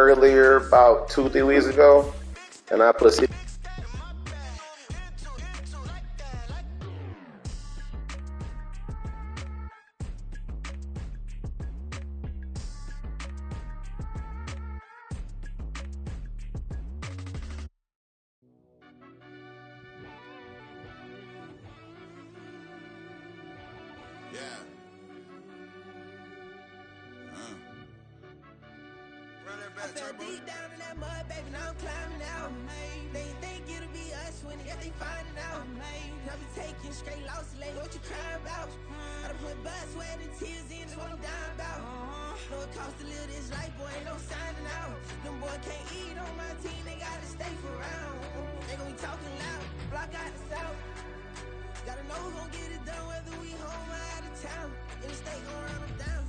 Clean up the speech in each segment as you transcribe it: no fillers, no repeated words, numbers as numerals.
earlier about 2-3 weeks ago, and I put I fell deep down in that mud, baby, now I'm climbing out. They think it'll be us when they find it out. I be taking straight losses, like what you crying about? I done put blood, sweat, and tears in, that's what I'm dying about. Know it costs to live this life, boy, ain't no signing out. Them boy can't eat on my team, they gotta stay for round. They gon' be talking loud, block out the south. Gotta know who gon' get it done, whether we home or out of town. In the state gon' run them down.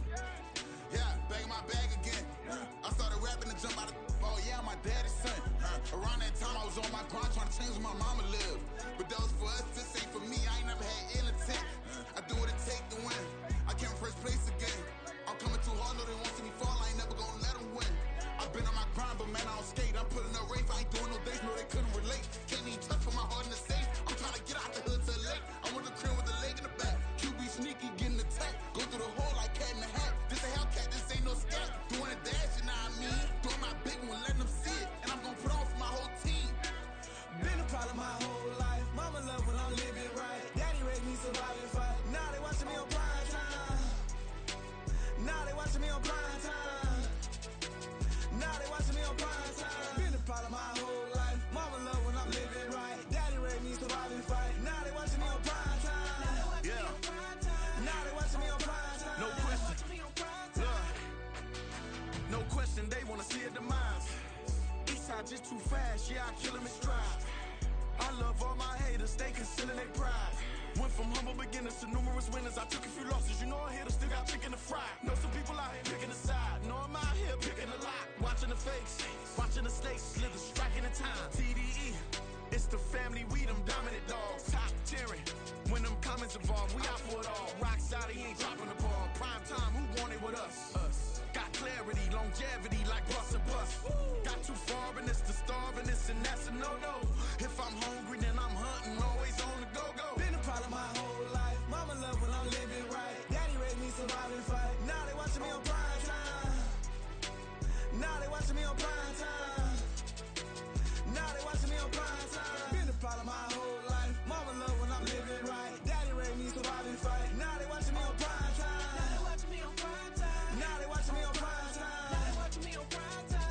Yeah, back in my bag again. I started rapping and jump out of oh yeah, my daddy's son. Around that time I was on my grind trying to change where my mama lived. But that was for us, this ain't for me. I ain't never had ill intent. I do what it take to win. I came first place again. I'm coming too hard, no they won't see me fall. I ain't never gonna let them win. I've been on my grind, but man I don't skate. I'm putting up race, I ain't doing no days, no they couldn't relate. Can't even touch for my heart in the safe. I'm trying to get out the hood to the lake. I want the crib with the leg in the back. QB sneaky, getting attacked. Go through the hole like cat in the hat. This a Hellcat, this ain't no scat. Doing a dash, you know what I mean? Doing my big one, letting them see it. And I'm gonna put on for my whole team. Been a problem my whole life. Mama love when I'm living right. Daddy raised me survive and fight. Now they watching me on prime time. Now they watching me on prime time. Now they watching me on prime time. Been a problem my whole life. Mama love when I'm living right. Daddy raised me survive and fight. Now they watching me on prime time. Yeah. Now they watching me on prime time. No question. No question, they wanna see a demise. Eastside just too fast, yeah, I kill them in stride. I love all my haters, they concealing their pride. Went from humble beginners to numerous winners. I took a few losses, you know I hit still got chicken to fry. Know some people out here picking a side. Know I'm out here picking a lot. Watching the fakes, watching the stakes, slither, striking the time. TDE, it's the family, we them dominant dogs. Top tiering, when them comments involved, we out for it all. Rock solid, he ain't dropping the ball. Prime time, who want it with us? Got clarity, longevity, like bus and bus. Got too far and it's the starving, this and that's a no-no. If I'm hungry, then I'm hunting, always on the go-go. Been a problem my whole life. Mama love when I'm living right. Daddy raised me survive and fight. Now they watching me on prime time. Now they watching me on prime time. Now they watching me on prime time. Been a problem my whole life. Mama love when I'm living right. Daddy raised me survive and fight. Now they watching me on prime time. Now they watching me on prime time. Now they watching me on prime time. Now they watching me on prime time.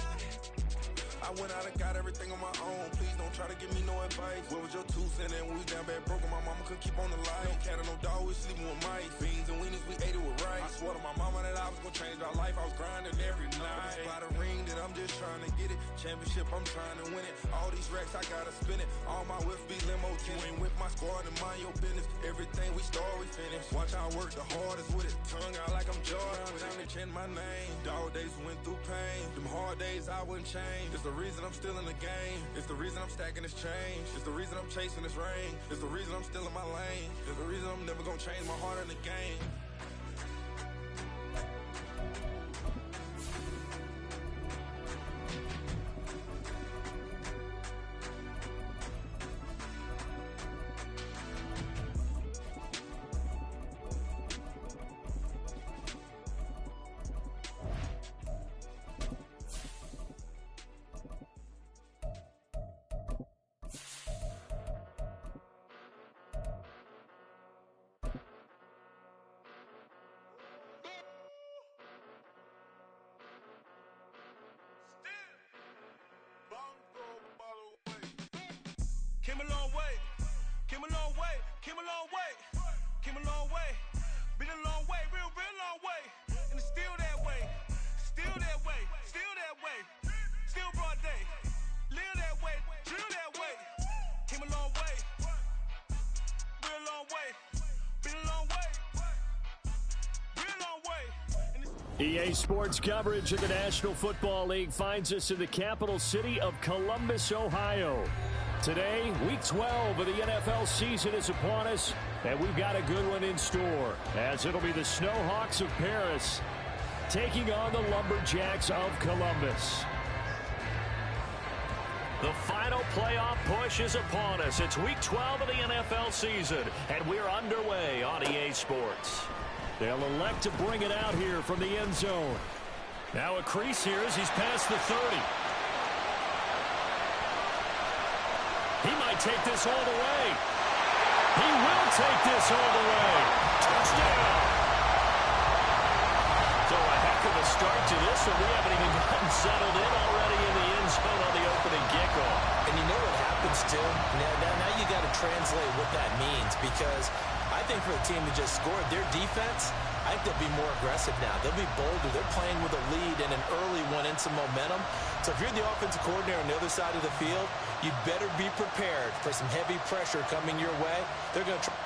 I went out and got everything on my own. Please don't try to give me no advice. What was your 2 cents and we was down bad broke and my mama couldn't keep on the light. No cat or no dog, we sleeping with mice. Beans and weenies, we ate it with rice. I swore to my mama that I was gonna change our life. I was grinding every night. By the ring that I'm just trying to get it. Championship, I'm trying to win it. All these racks, I gotta spin it. All my whips be limo. You ain't with my squad and mind your business. Everything we start, we finish. Watch I work the hardest with it. Tongue out like I'm Jordan. Down to chant my name. Dog days went through pain. Them hard days I wouldn't change. It's the reason I'm still in the game. It's the reason I'm stacking this change. It's the reason I'm chasing this ring. It's the reason I'm still in my lane. It's the reason I'm never gonna change my heart in the game. Came a long way, came a long way, came a long way, came a long way, been a long way, real long way, and it's still that way, still that way, still that way, still broad day, live that way, drill that way, came a long way, real long way, been a long way, real long way. EA Sports coverage of the National Football League finds us in the capital city of Columbus, Ohio. Today, Week 12 of the NFL season is upon us, and we've got a good one in store, as it'll be the Snowhawks of Paris taking on the Lumberjacks of Columbus. The final playoff push is upon us. It's Week 12 of the NFL season, and we're underway on EA Sports. They'll elect to bring it out here from the end zone. Now a crease here as he's past the 30. He might take this all the way. He will take this all the way. Touchdown. So a heck of a start to this one. We haven't even gotten settled in already in the end zone on the opening kickoff. And you know what happens, too? Now you got to translate what that means, because I think for the team that just scored, their defense, I think they'll be more aggressive now. They'll be bolder. They're playing with a lead and an early one and some momentum. So if you're the offensive coordinator on the other side of the field, you better be prepared for some heavy pressure coming your way. They're going to try.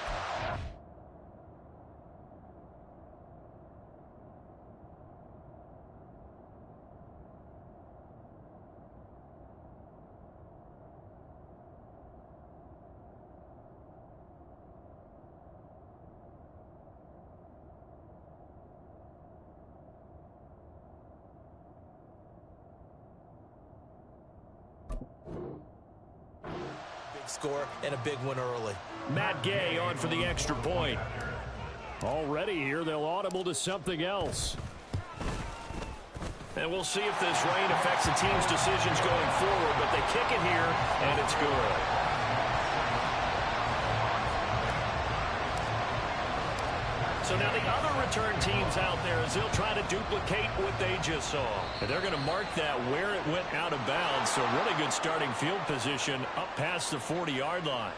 Score and a big one early. Matt Gay on for the extra point. Already here, they'll audible to something else. And we'll see if this rain affects the team's decisions going forward, but they kick it here, and it's good. So now the other return teams out there as they'll try to duplicate what they just saw. And they're going to mark that where it went out of bounds. So really good starting field position up past the 40-yard line.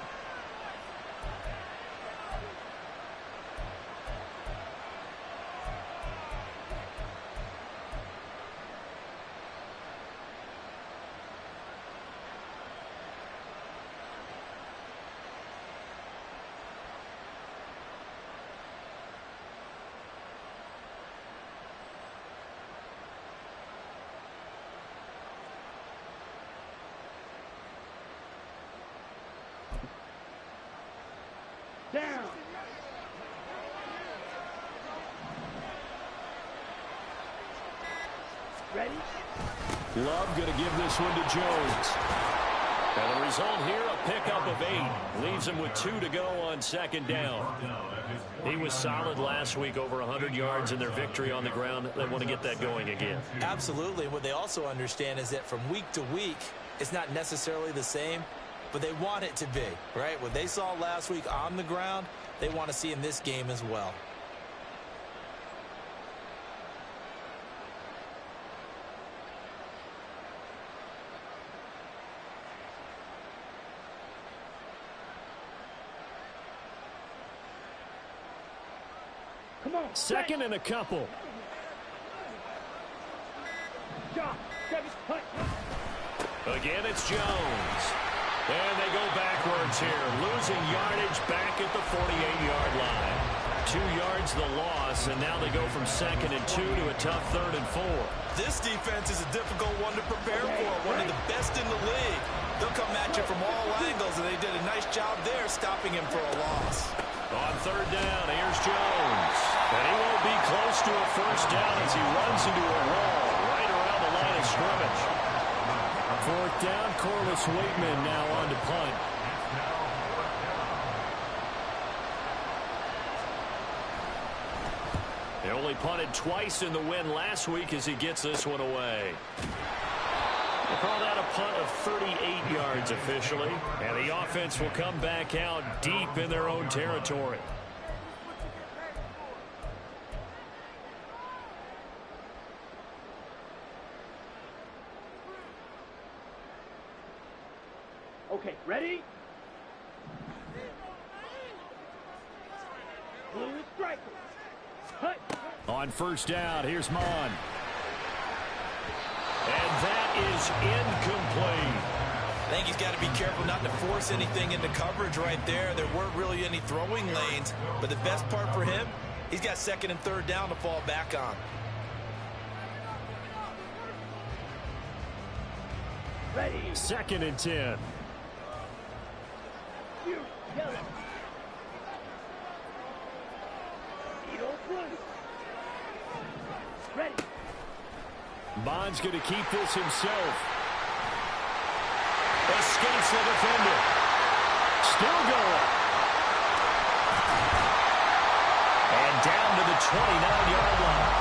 Down. Ready? Love going to give this one to Jones. And the result here, a pickup of 8. Leaves him with 2 to go on second down. He was solid last week, over 100 yards in their victory on the ground. They want to get that going again. Absolutely. What they also understand is that from week to week, it's not necessarily the same, but they want it to be, right? What they saw last week on the ground, they want to see in this game as well. Come on. Second and a couple. John, grab his punt. Again, it's Jones. And they go backwards here, losing yardage back at the 48-yard line. 2 yards the loss, and now they go from 2nd and 2 to a tough 3rd and 4. This defense is a difficult one to prepare for, one of the best in the league. They'll come at you from all angles, and they did a nice job there stopping him for a loss. On 3rd down, here's Jones. And he won't be close to a first down as he runs into a wall right around the line of scrimmage. 4th down, Corliss Waitman now on to punt. They only punted twice in the win last week as he gets this one away. They call that a punt of 38 yards officially, and the offense will come back out deep in their own territory. Okay, ready? Blue striker. Hut. On 1st down, here's Mon. And that is incomplete. I think he's got to be careful not to force anything into coverage right there. There weren't really any throwing lanes, but the best part for him, he's got 2nd and 3rd down to fall back on. Ready. 2nd and 10. You yellow. Eagle blue. Ready. Bond's going to keep this himself. Escapes the defender. Still going. And down to the 29-yard line.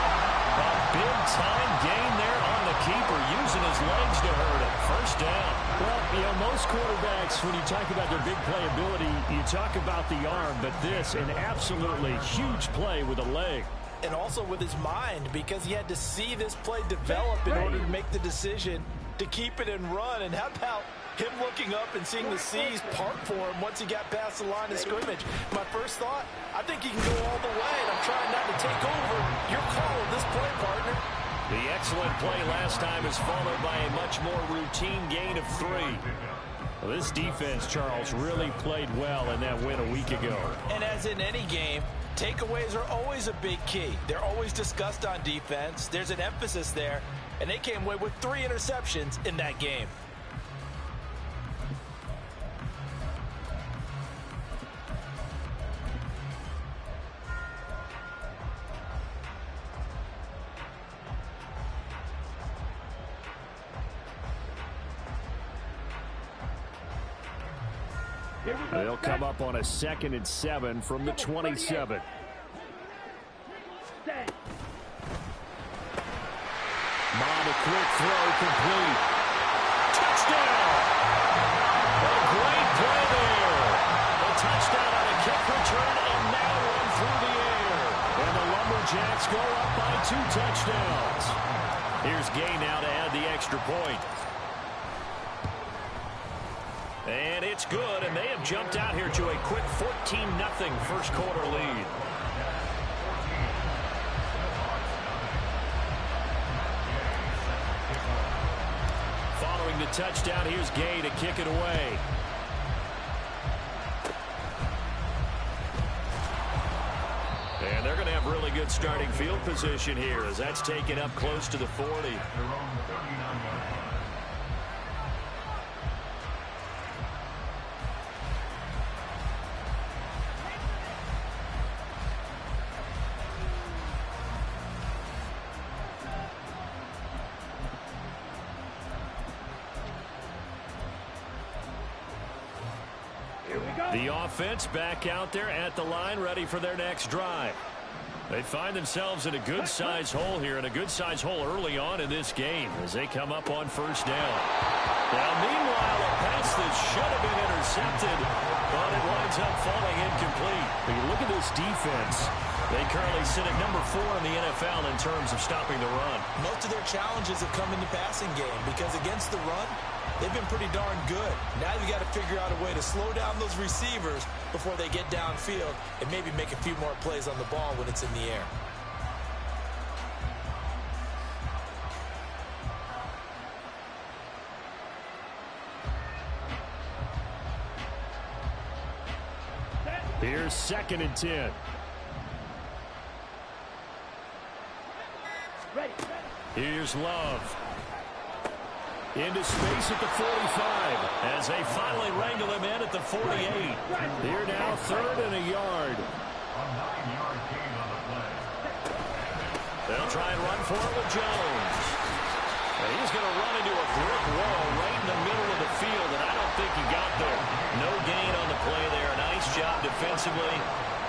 A big-time gain there on the keeper, using his legs to hurt it. First down. Well, you know, most quarterbacks, when you talk about their big playability, you talk about the arm, but this, an absolutely huge play with a leg. And also with his mind, because he had to see this play develop in order to make the decision to keep it and run. And how about him looking up and seeing the seas part for him once he got past the line of scrimmage? My first thought, I think he can go all the way, and I'm trying not to take over your call of this play, partner. The excellent play last time is followed by a much more routine gain of 3. Well, this defense, Charles, really played well in that win a week ago. And as in any game, takeaways are always a big key. They're always discussed on defense. There's an emphasis there, and they came away with 3 interceptions in that game. They'll come up on a 2nd and 7 from the 27. Mon, a quick throw, complete. Touchdown! A great play there. A touchdown on a kick return, and now one through the air. And the Lumberjacks go up by 2 touchdowns. Here's Gay now to add the extra point. And it's good, and they have jumped out here to a quick 14-0 first quarter lead. Following the touchdown, here's Gay to kick it away. And they're going to have really good starting field position here as that's taken up close to the 40. The offense back out there at the line, ready for their next drive. They find themselves in a good-sized hole here, and a good-sized hole early on in this game as they come up on first down. Now, meanwhile, a pass that should have been intercepted, but it winds up falling incomplete. When you look at this defense, they currently sit at number 4 in the NFL in terms of stopping the run. Most of their challenges have come in the passing game because against the run, they've been pretty darn good. Now you've got to figure out a way to slow down those receivers before they get downfield and maybe make a few more plays on the ball when it's in the air. Here's 2nd and 10. Here's Love. Into space at the 45 as they finally wrangle him in at the 48. Here now, 3rd and a yard. They'll try and run for it with Jones. And he's going to run into a brick wall right in the middle of the field, and I don't think he got there. No gain on the play there. Nice job defensively,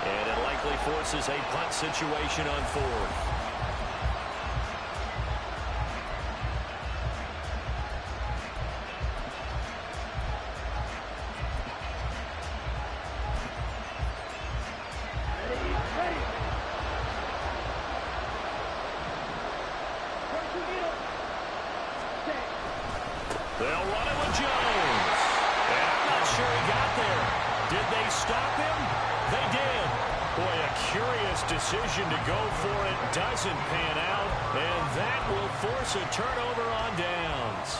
and it likely forces a punt situation on 4th. They'll run it with Jones. And I'm not sure he got there. Did they stop him? They did. Boy, a curious decision to go for it. Doesn't pan out. And that will force a turnover on downs.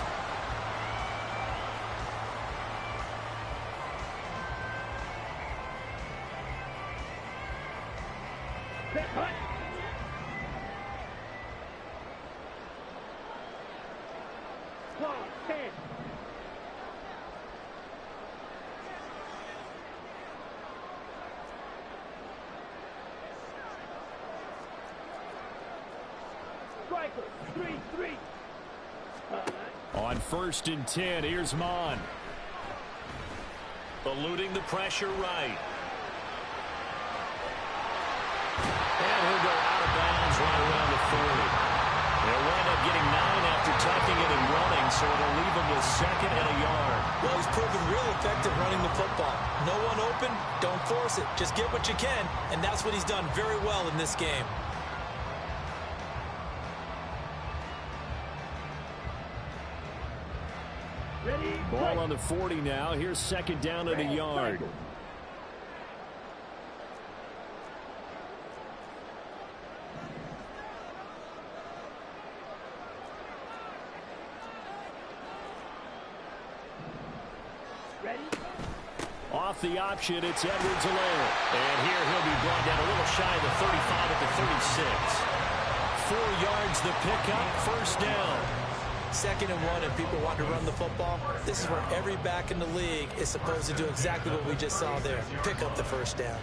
On 1st and 10, here's Mon. eluding the pressure right. And he'll go out of bounds right around the 30. They'll wind up getting 9 after tucking it and running, so it'll leave him with 2nd and a yard. Well, he's proven real effective running the football. No one open, don't force it. Just get what you can, and that's what he's done very well in this game. Ball on the 40 now. Here's 2nd down and a yard. Off the option, it's Edwards-Helaire. And here he'll be brought down a little shy of the 35 at the 36. 4 yards the pickup, 1st down. 2nd and 1, and people want to run the football. This is where every back in the league is supposed to do exactly what we just saw there. Pick up the 1st down.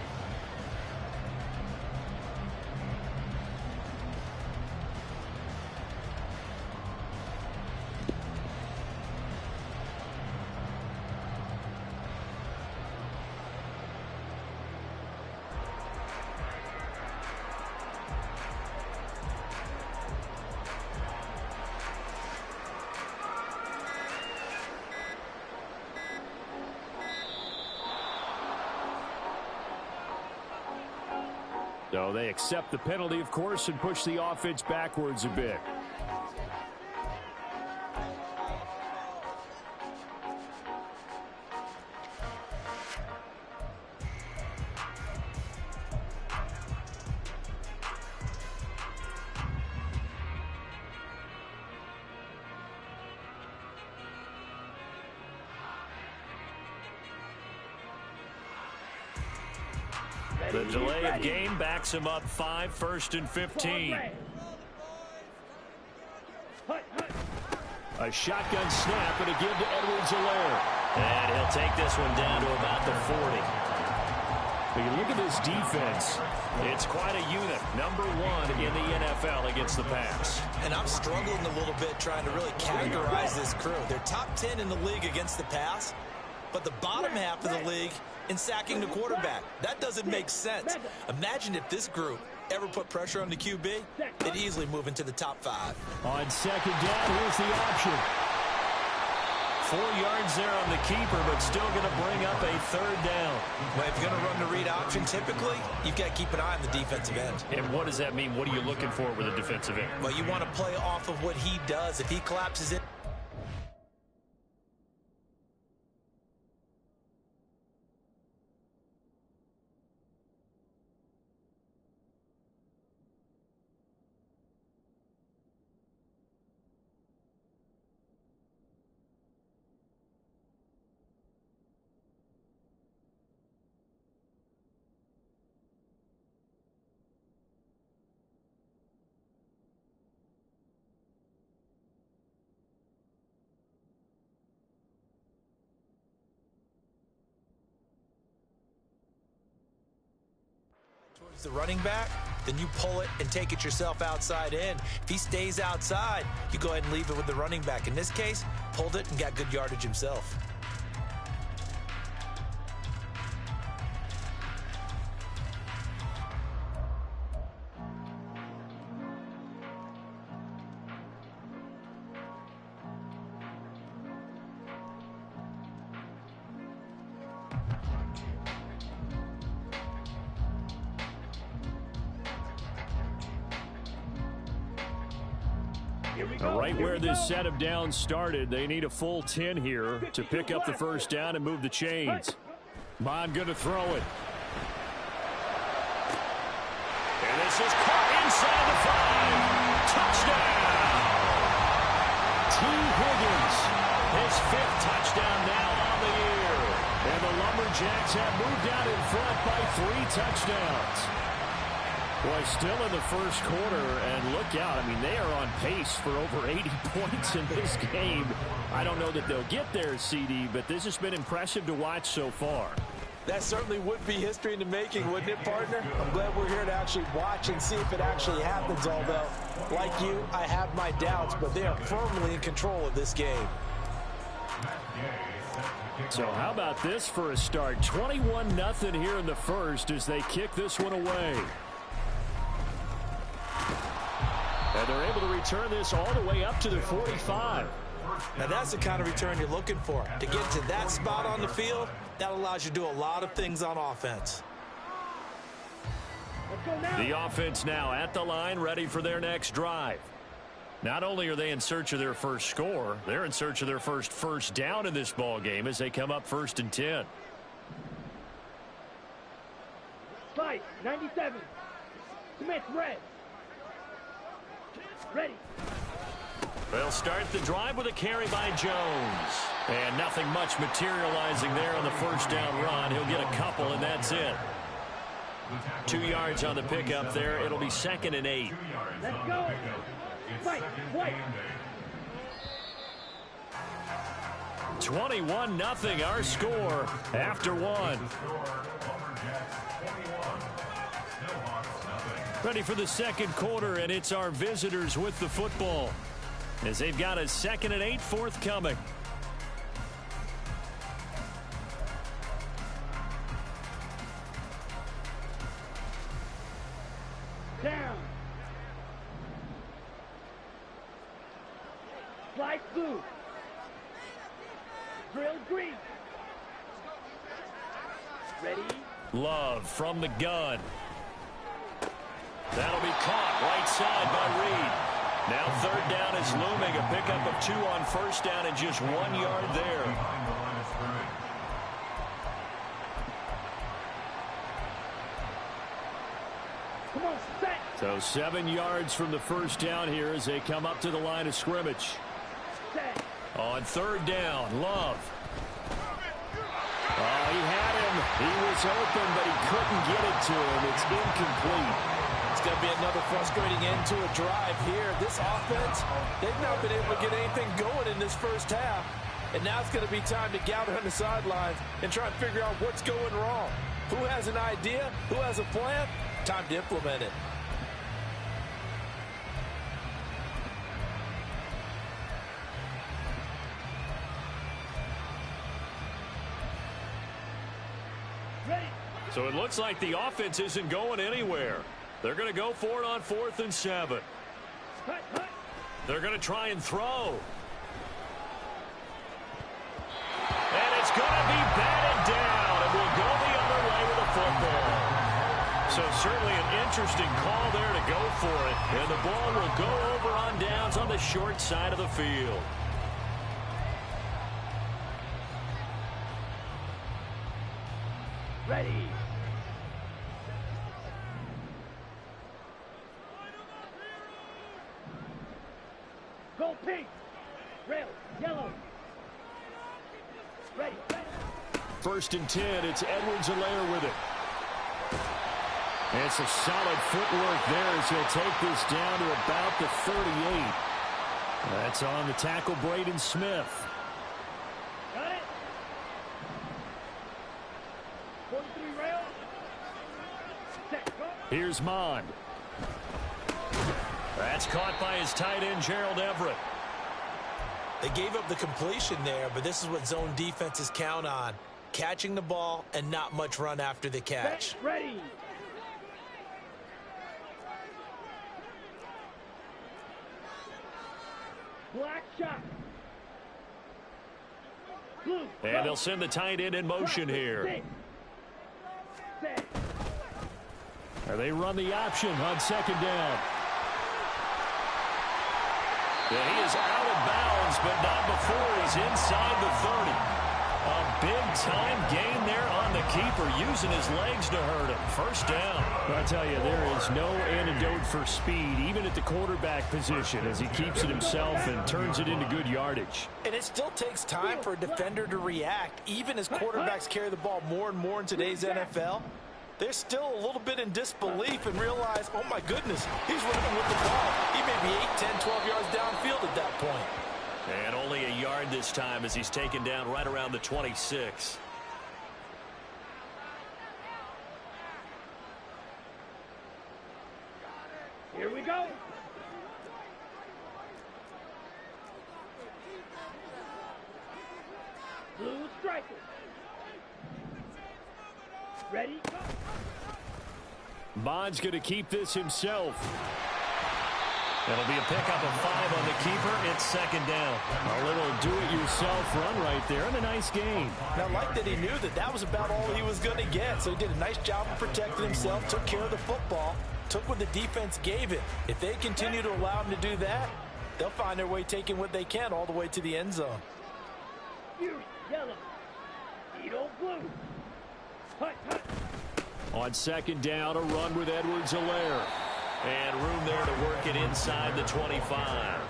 So they accept the penalty, of course, and push the offense backwards a bit. The delay of game backs him up 5, 1st and 15. A shotgun snap and a give to Edwards-Helaire. And he'll take this one down to about the 40. But you look at this defense, it's quite a unit. Number 1 in the NFL against the pass. And I'm struggling a little bit trying to really categorize this crew. They're top 10 in the league against the pass, but the bottom half of the league in sacking the quarterback. That doesn't make sense. Imagine if this group ever put pressure on the QB, they'd easily move into the top 5. On 2nd down, here's the option. 4 yards there on the keeper, but still going to bring up a 3rd down. Well, if you're going to run the read option, typically, you've got to keep an eye on the defensive end. And what does that mean? What are you looking for with a defensive end? Well, you want to play off of what he does. If he collapses in, the running back, then you pull it and take it yourself outside in. If he stays outside, you go ahead and leave it with the running back. In this case, pulled it and got good yardage himself. Right where this set of downs started, they need a full 10 here to pick up the 1st down and move the chains. Bond going to throw it. And this is caught inside the 5. Touchdown! T. Higgins, his 5th touchdown now on the year. And the Lumberjacks have moved out in front by 3 touchdowns. Boy, still in the 1st quarter, and look out. I mean, they are on pace for over 80 points in this game. I don't know that they'll get there, CD, but this has been impressive to watch so far. That certainly would be history in the making, wouldn't it, partner? I'm glad we're here to actually watch and see if it actually happens, although, like you, I have my doubts, but they are firmly in control of this game. So how about this for a start? 21-0 here in the first as they kick this one away. And they're able to return this all the way up to the 45. Now that's the kind of return you're looking for. To get to that spot on the field, that allows you to do a lot of things on offense. The offense now at the line, ready for their next drive. Not only are they in search of their first score, they're in search of their first down in this ball game as they come up 1st and 10. Slide, 97. Smith, red. Ready. They'll start the drive with a carry by Jones. And nothing much materializing there on the first down run. He'll get a couple, and that's it. 2 yards on the pickup there. It'll be 2nd and 8. Let's go. Fight, fight. 21-0 our score after one. Ready for the second quarter, and it's our visitors with the football as they've got a 2nd and 8 forthcoming. Down. Slide blue. Drill green. Ready. Love from the gun. That'll be caught right side by Reed. Now 3rd down is looming. A pickup of 2 on 1st down and just 1 yard there. Come on, set. So 7 yards from the first down here as they come up to the line of scrimmage. Set. On 3rd down, Love. Oh, he had him. He was open, but he couldn't get it to him. It's incomplete. It's going to be another frustrating end to a drive here. This offense, they've not been able to get anything going in this first half. And now it's going to be time to gather on the sidelines and try and figure out what's going wrong. Who has an idea? Who has a plan? Time to implement it. So it looks like the offense isn't going anywhere. They're going to go for it on 4th and 7. They're going to try and throw. And it's going to be batted down, and we'll go the other way with the football. So certainly an interesting call there to go for it. And the ball will go over on downs on the short side of the field. Ready. Go pink. Rail. Yellow. Ready. 1st and 10. It's Edwards-Helaire with it. And some solid footwork there as he'll take this down to about the 38. That's on the tackle, Braden Smith. Got it. 43 rail. Set. Go. Here's Mond. That's caught by his tight end, Gerald Everett. They gave up the completion there, but this is what zone defenses count on. Catching the ball and not much run after the catch. Set. Ready. Black shot. Blue. And they'll send the tight end in motion here. Set. They run the option on 2nd down. Yeah, he is out of bounds, but not before he's inside the 30. A big-time gain there on the keeper, using his legs to hurt him. 1st down. I tell you, there is no antidote for speed, even at the quarterback position, as he keeps it himself and turns it into good yardage. And it still takes time for a defender to react, even as quarterbacks carry the ball more and more in today's NFL. They're still a little bit in disbelief and realize, oh my goodness, he's running with the ball. He may be 8, 10, 12 yards downfield at that point. And only a yard this time as he's taken down right around the 26. Here we go. Blue striker. Ready, go. Bond's going to keep this himself. It'll be a pickup of 5 on the keeper. It's second down. A little do-it-yourself run right there and a nice gain. Now, I like that he knew that that was about all he was going to get. So he did a nice job of protecting himself, took care of the football, took what the defense gave him. If they continue to allow him to do that, they'll find their way taking what they can all the way to the end zone. You yellow. Edo blue. Hut, hut. On second down, a run with Edwards-Helaire. And room there to work it inside the 25.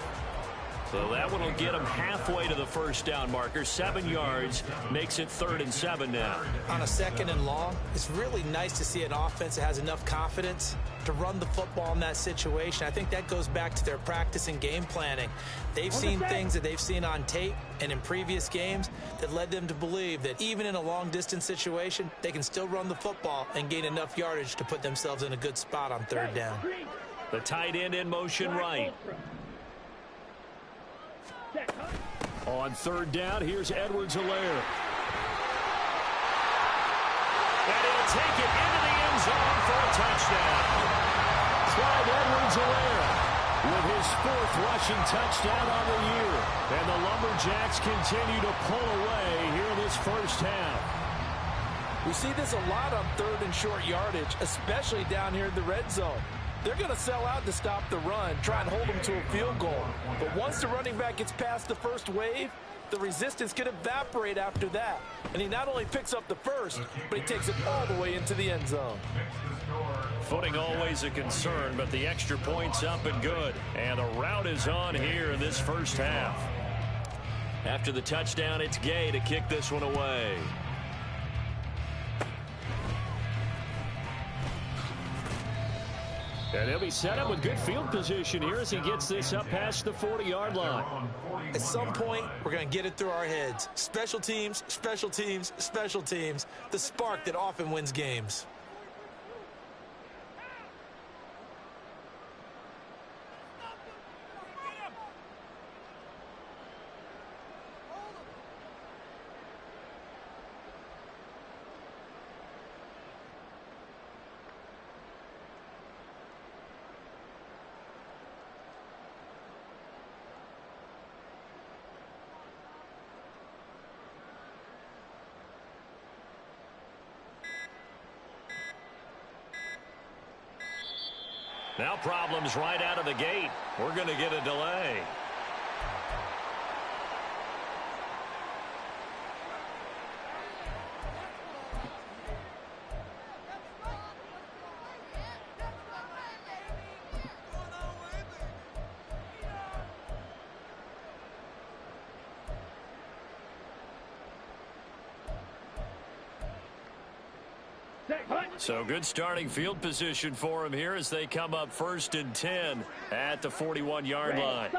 So that one will get him halfway to the first down marker. 7 yards makes it 3rd and 7 now. On a 2nd and long, it's really nice to see an offense that has enough confidence to run the football in that situation. I think that goes back to their practice and game planning. They've seen things that they've seen on tape and in previous games that led them to believe that even in a long-distance situation, they can still run the football and gain enough yardage to put themselves in a good spot on 3rd down. The tight end in motion right. On 3rd down, here's Edwards-Helaire. And he'll take it into the end zone for a touchdown. Clyde Edwards-Helaire with his 4th rushing touchdown on the year. And the Lumberjacks continue to pull away here in this first half. We see this a lot on 3rd and short yardage, especially down here in the red zone. They're going to sell out to stop the run, try and hold them to a field goal. But once the running back gets past the first wave, the resistance can evaporate after that. And he not only picks up the first, but he takes it all the way into the end zone. Footing always a concern, but the extra point's up and good. And the route is on here in this first half. After the touchdown, it's Gay to kick this one away. And he'll be set up with good field position here as he gets this up past the 40-yard line. At some point, we're going to get it through our heads. Special teams, special teams, special teams. The spark that often wins games. Now problems right out of the gate. We're going to get a delay. So good starting field position for him here as they come up 1st and 10 at the 41-yard line.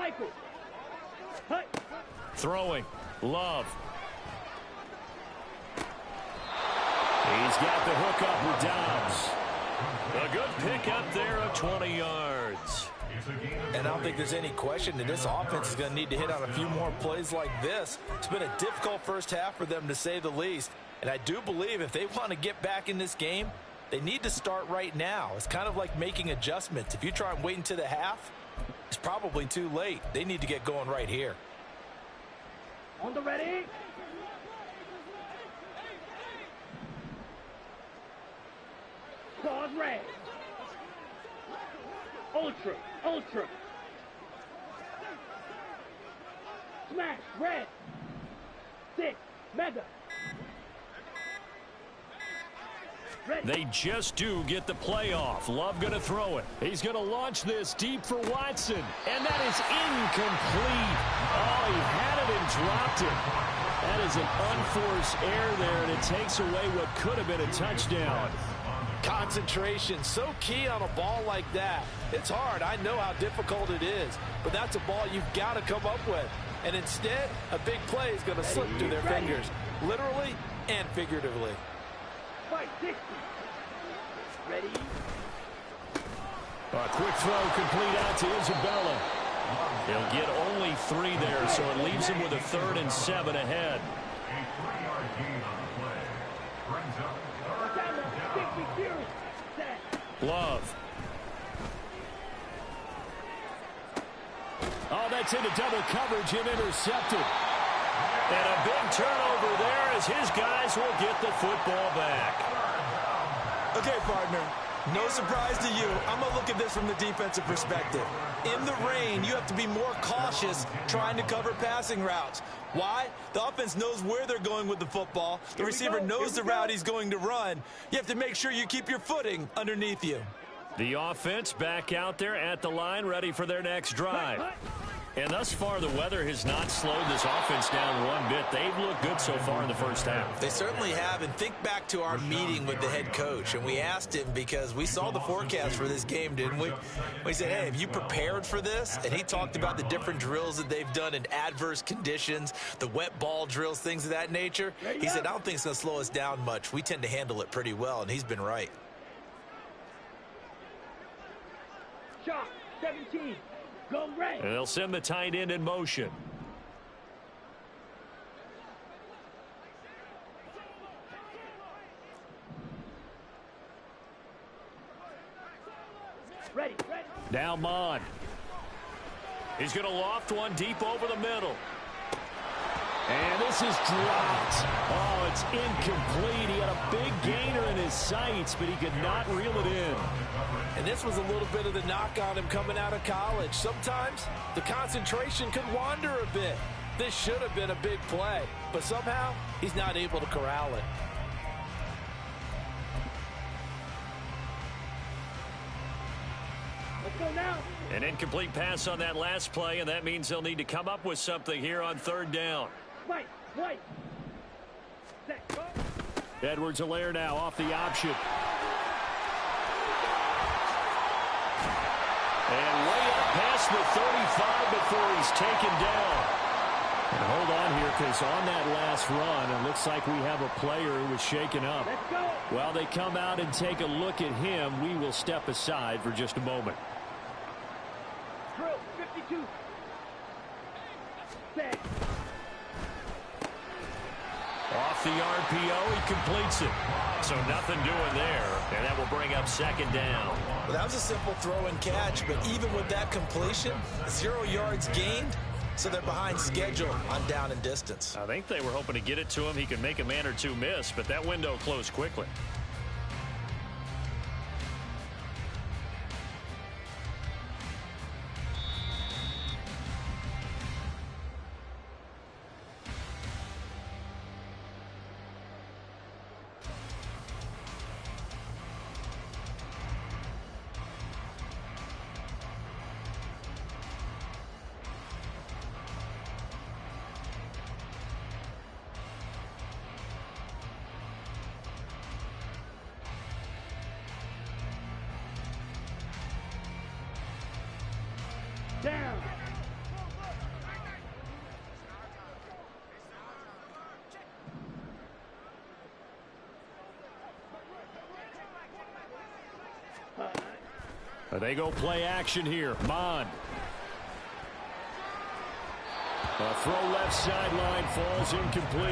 Throwing. Love. He's got the hook up with Dobbs. A good pickup there of 20 yards. And I don't think there's any question that this offense is going to need to hit on a few more plays like this. It's been a difficult first half for them, to say the least. And I do believe if they want to get back in this game, they need to start right now. It's kind of like making adjustments. If you try and wait until the half, it's probably too late. They need to get going right here. On the ready. Pause red. Ultra, ultra. Smash, red. 6, mega. They just do get the play off. Love going to throw it. He's going to launch this deep for Watson. And that is incomplete. Oh, he had it and dropped it. That is an unforced error there, and it takes away what could have been a touchdown. Concentration, so key on a ball like that. It's hard. I know how difficult it is. But that's a ball you've got to come up with. And instead, a big play is going to slip through their fingers, literally and figuratively. Fight 60. Ready? A quick throw complete out to Isabella. He'll get only 3 there, so it leaves him with a 3rd and 7 ahead. Love. Oh, that's into double coverage and intercepted. And a big turnover there as his guys will get the football back. Okay, partner. No surprise to you. I'm going to look at this from the defensive perspective. In the rain, you have to be more cautious trying to cover passing routes. Why? The offense knows where they're going with the football. The receiver knows the route he's going to run. You have to make sure you keep your footing underneath you. The offense back out there at the line, ready for their next drive. And thus far, the weather has not slowed this offense down one bit. They've looked good so far in the first half. They certainly have. And think back to our meeting with the head coach. And we asked him because we saw the forecast for this game, didn't we? We said, hey, have you prepared for this? And he talked about the different drills that they've done in adverse conditions, the wet ball drills, things of that nature. He said, I don't think it's going to slow us down much. We tend to handle it pretty well, and he's been right. Shot 17. Go red. And they'll send the tight end in motion. Ready. Now Mon. He's going to loft one deep over the middle. And this is dropped. Oh, it's incomplete. He had a big gainer in his sights, but he could not reel it in. And this was a little bit of the knock on him coming out of college. Sometimes the concentration could wander a bit. This should have been a big play, but somehow he's not able to corral it. Let's go now. An incomplete pass on that last play, and that means they'll need to come up with something here on third down. White. Set. Go. Edwards-Helaire now off the option. And way up past the 35 before he's taken down. And hold on here, because on that last run, it looks like we have a player who was shaken up. Let's go. While they come out and take a look at him, we will step aside for just a moment. Drill 52. Set. Off the RPO, he completes it. So nothing doing there, and that will bring up second down. Well, that was a simple throw and catch, but even with that completion, 0 yards gained, so they're behind schedule on down and distance. I think they were hoping to get it to him. He could make a man or two miss, but that window closed quickly. Down. They go play action here. Mon. A throw left sideline, falls incomplete.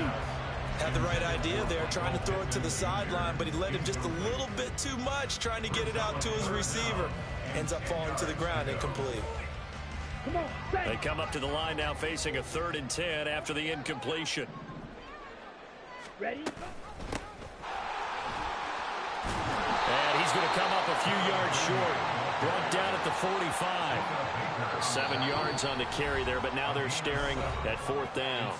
Had the right idea there, trying to throw it to the sideline, but he led him just a little bit too much, trying to get it out to his receiver. Ends up falling to the ground, incomplete. Come on, set. They come up to the line now facing a 3rd and 10 after the incompletion. Ready? And he's going to come up a few yards short. Brought down at the 45. 7 yards on the carry there, but now they're staring at 4th down.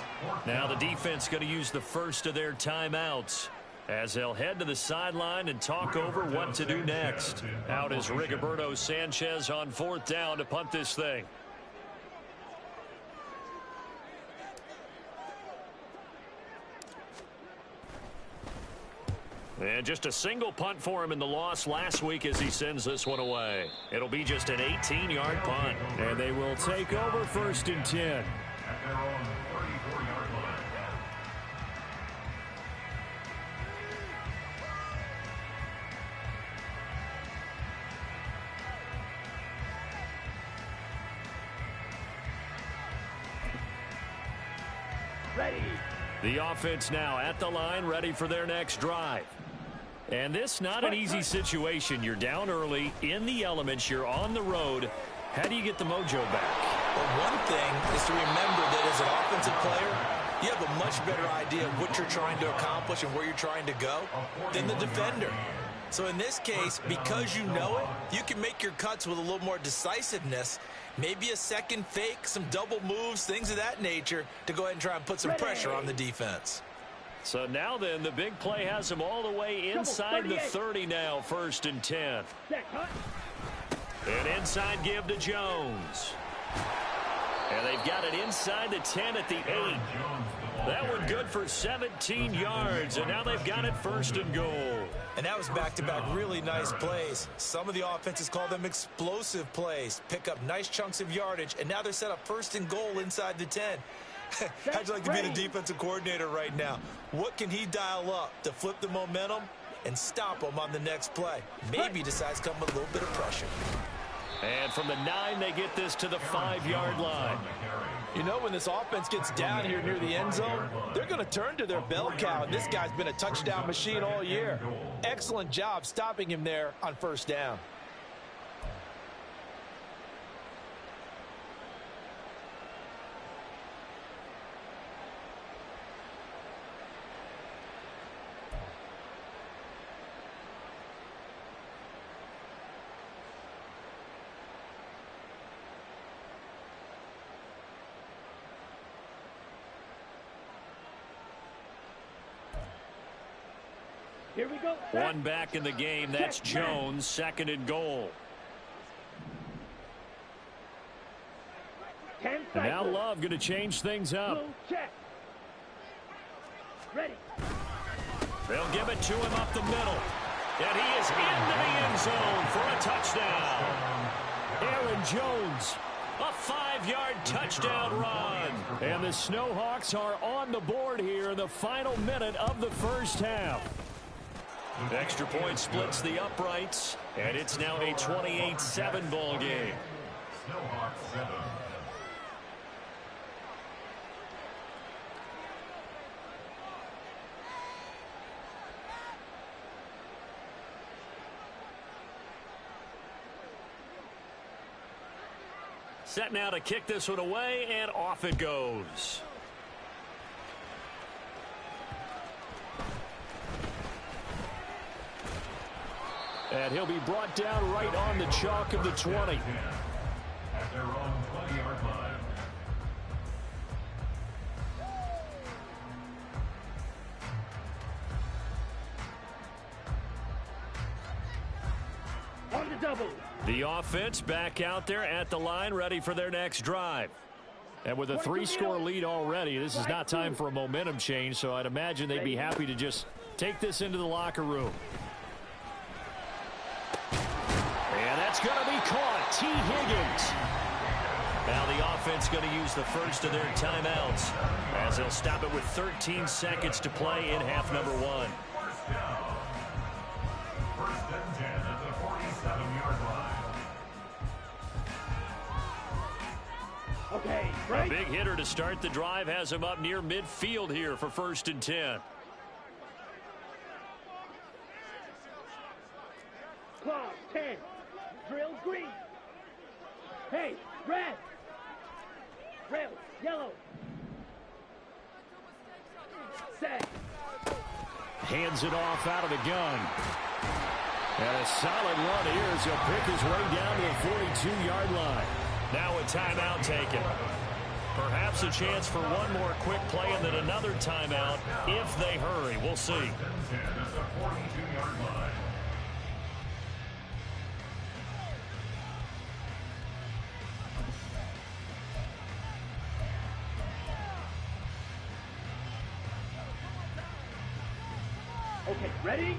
Now the defense going to use the first of their timeouts as they'll head to the sideline and talk over what to do next. Out is Rigoberto Sanchez on 4th down to punt this thing. And just a single punt for him in the loss last week as he sends this one away. It'll be just an 18-yard punt. And they will take over 1st and 10. Ready. The offense now at the line, ready for their next drive. And this not an easy situation. You're down early, in the elements, you're on the road. How do you get the mojo back? Well, one thing is to remember that as an offensive player, you have a much better idea of what you're trying to accomplish and where you're trying to go than the defender. So in this case, because you know it, you can make your cuts with a little more decisiveness. Maybe a second fake, some double moves, things of that nature to go ahead and try and put some pressure on the defense. So now then, the big play has them all the way inside the 30 now, 1st and 10. An inside give to Jones. And they've got it inside the 10 at the 8. That one good for 17 yards, and now they've got it 1st and goal. And that was back-to-back really nice plays. Some of the offenses call them explosive plays. Pick up nice chunks of yardage, and now they're set up 1st and goal inside the 10. How'd you like to be the defensive coordinator right now? What can he dial up to flip the momentum and stop them on the next play? Maybe decides to come with a little bit of pressure. And from the 9, they get this to the 5-yard line. You know, when this offense gets down here near the end zone, they're going to turn to their bell cow, and this guy's been a touchdown machine all year. Excellent job stopping him there on 1st down. Here we go. One back in the game. That's Jones, 2nd and goal. And now Love going to change things up. Check. Ready. They'll give it to him up the middle. And he is into the end zone for a touchdown. Aaron Jones, a 5-yard touchdown run. And the Snowhawks are on the board here in the final minute of the 1st half. Extra point splits the uprights, and it's now a 28-7 ball game. Set now to kick this one away, and off it goes. And he'll be brought down right on the chalk of the 20. At their own 20-yard line. On the double. The offense back out there at the line, ready for their next drive. And with a 3-score lead already, this is not time for a momentum change, so I'd imagine they'd be happy to just take this into the locker room. And that's going to be caught. T. Higgins. Now the offense going to use the first of their timeouts as they'll stop it with 13 seconds to play in half number 1. First and 10 at the 47-yard line. Okay, A right. big hitter to start the drive has him up near midfield here for 1st and 10. Claw, 10. Drill, green. Hey, red. Rail, yellow. Set. Hands it off out of the gun. And a solid run here as he'll pick his way down to the 42-yard line. Now a timeout taken. Perhaps a chance for one more quick play and then another timeout if they hurry. We'll see. At the 42-yard line. Okay, ready?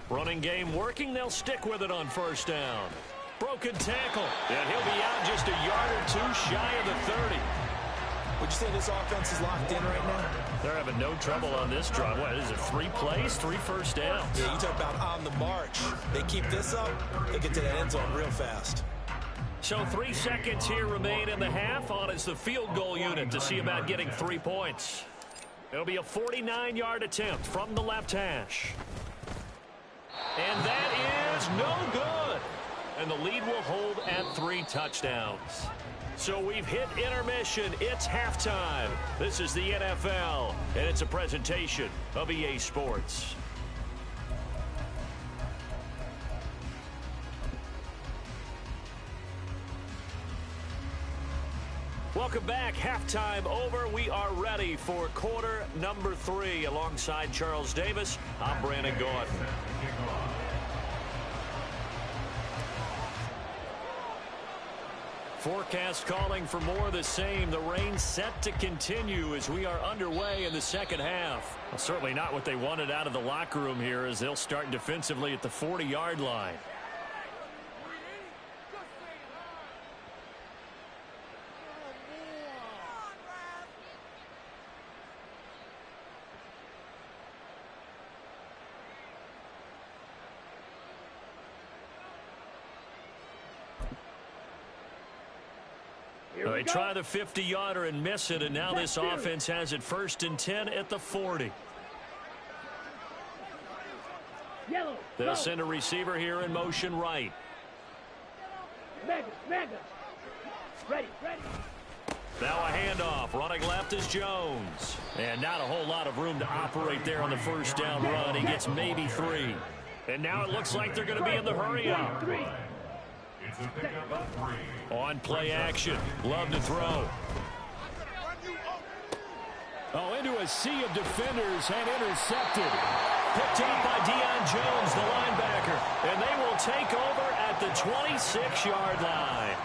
Running game working. They'll stick with it on 1st down. Broken tackle. And he'll be out just a yard or two shy of the 30. Would you say this offense is locked in right now? They're having no trouble on this drive. What is it, 3 plays, 3 first downs? Yeah, you talk about on the march. They keep this up, they get to that end zone real fast. So 3 seconds here remain in the half. On is the field goal unit to see about getting 3 points. It'll be a 49-yard attempt from the left hash. And that is no good. And the lead will hold at 3 touchdowns. So we've hit intermission. It's halftime. This is the NFL, and it's a presentation of EA Sports. Welcome back. Halftime over. We are ready for quarter number 3. Alongside Charles Davis, I'm Brandon Gordon. Forecast calling for more of the same. The rain set to continue as we are underway in the second half. Well, certainly not what they wanted out of the locker room here as they'll start defensively at the 40-yard line. They try the 50-yarder and miss it, and now this offense has it 1st and 10 at the 40. They'll send a receiver here in motion right. Mega. Ready. Now a handoff. Running left is Jones. And not a whole lot of room to operate there on the first down run. He gets maybe 3. And now it looks like they're going to be in the hurry-up. On play action. Love to throw. Oh, into a sea of defenders and intercepted. Picked up by Deion Jones, the linebacker. And they will take over at the 26-yard line.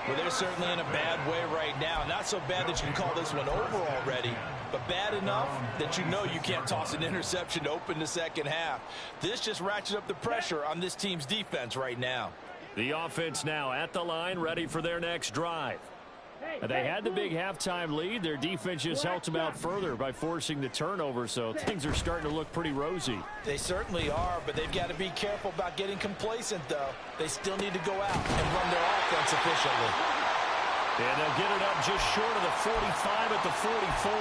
Well, they're certainly in a bad way right now. Not so bad that you can call this one over already, but bad enough that you know you can't toss an interception to open the second half. This just ratchets up the pressure on this team's defense right now. The offense now at the line, ready for their next drive. They had the big halftime lead. Their defense just helped them out further by forcing the turnover, so things are starting to look pretty rosy. They certainly are, but they've got to be careful about getting complacent, though. They still need to go out and run their offense efficiently. And they'll get it up just short of the 45 at the 44.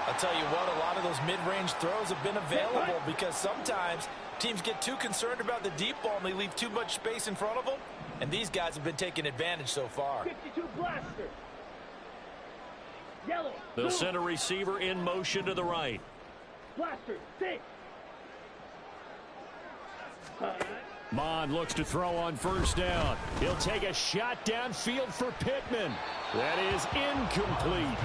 I'll tell you what, a lot of those mid-range throws have been available because sometimes teams get too concerned about the deep ball and they leave too much space in front of them. And these guys have been taking advantage so far. 52 blaster. Yellow. They'll send a receiver in motion to the right. Blaster. 6. Mond looks to throw on first down. He'll take a shot downfield for Pittman. That is incomplete.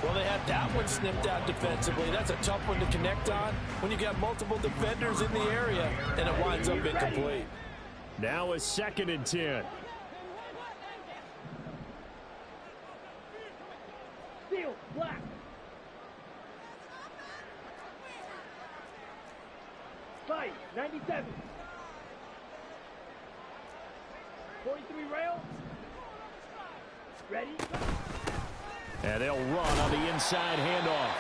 Well, they had that one snipped out defensively. That's a tough one to connect on when you got multiple defenders in the area, and it winds up incomplete. Now a 2nd and 10. Steel. Black. Fight. 97. 43 rail. Ready? And they'll run on the inside handoff.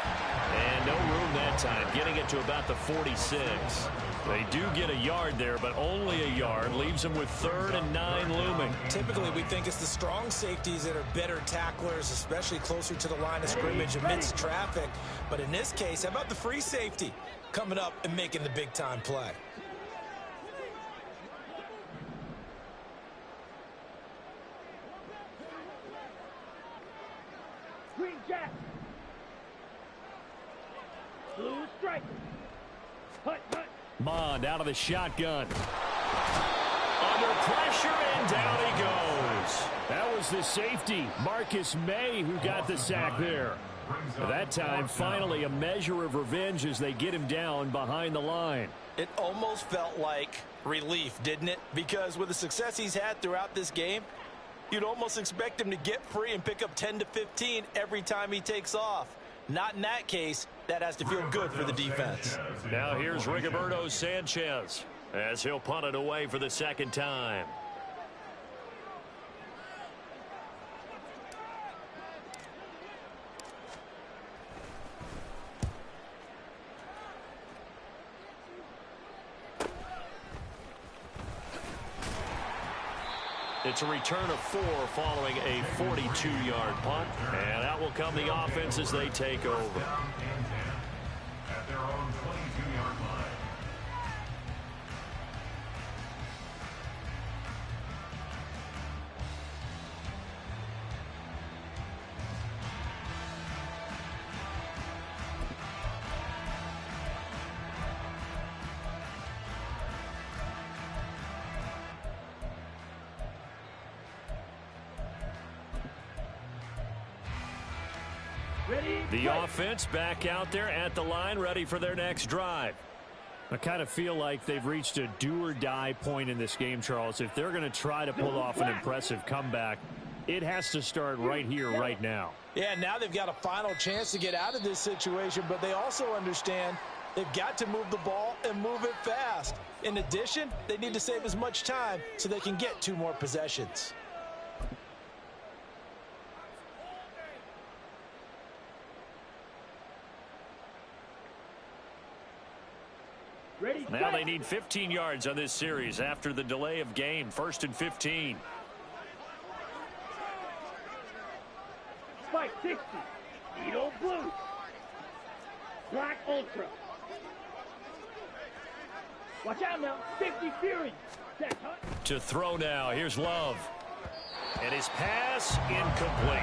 And no room that time, getting it to about the 46. They do get a yard there, but only a yard. Leaves them with 3rd and 9 looming. Typically, we think it's the strong safeties that are better tacklers, especially closer to the line of scrimmage amidst traffic. But in this case, how about the free safety coming up and making the big-time play? Green jack. Blue striker. Hut. Mond out of the shotgun. Under pressure, and down he goes. That was the safety, Marcus May, who got the sack there. That time, finally, a measure of revenge as they get him down behind the line. It almost felt like relief, didn't it? Because with the success he's had throughout this game, you'd almost expect him to get free and pick up 10 to 15 every time he takes off. Not in that case. That has to feel good for the defense. Now here's Rigoberto Sanchez as he'll punt it away for the 2nd time. It's a return of 4 following a 42-yard punt. And out will come the offense as they take over. At their own 22-yard line. The offense back out there at the line, ready for their next drive. I kind of feel like they've reached a do-or-die point in this game, Charles. If they're going to try to pull off an impressive comeback, it has to start right here, right now. Yeah, now they've got a final chance to get out of this situation, but they also understand they've got to move the ball and move it fast. In addition, they need to save as much time so they can get 2 more possessions. Now they need 15 yards on this series after the delay of game. 1st and 15. Spike 60. Edo Blue. Black Ultra. Watch out now. 50 Fury. To throw now. Here's Love. And his pass incomplete.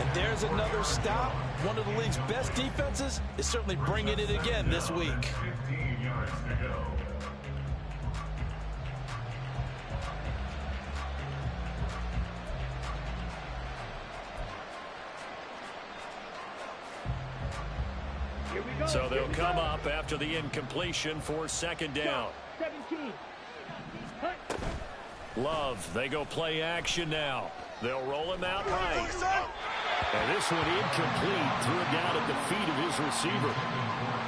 And there's another stop. One of the league's best defenses is certainly bringing it again this week. 15 yards to go. Here we go. So they'll come up after the incompletion for 2nd down. 17. Hunt. Love, they go play action now. They'll roll him out right. And this one incomplete. Threw it down at the feet of his receiver.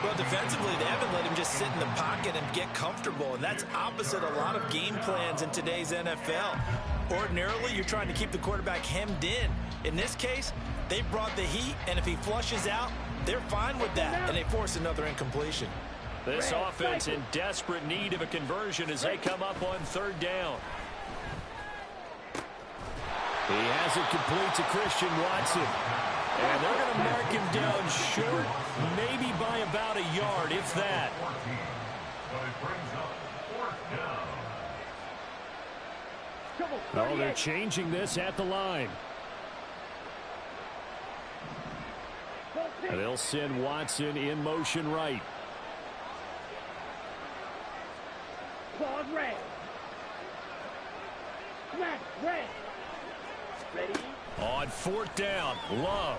Well, defensively, they haven't let him just sit in the pocket and get comfortable, and that's opposite a lot of game plans in today's NFL. Ordinarily, you're trying to keep the quarterback hemmed in. In this case, they brought the heat, and if he flushes out, they're fine with that, and they force another incompletion. This offense in desperate need of a conversion as they come up on 3rd down. He has it complete to Christian Watson. And they're going to mark him down short, maybe by about a yard, if that. But it brings up 4th down. Oh, they're changing this at the line. And they'll send Watson in motion right. Claws red. Smash red. Ready? On 4th down, Love.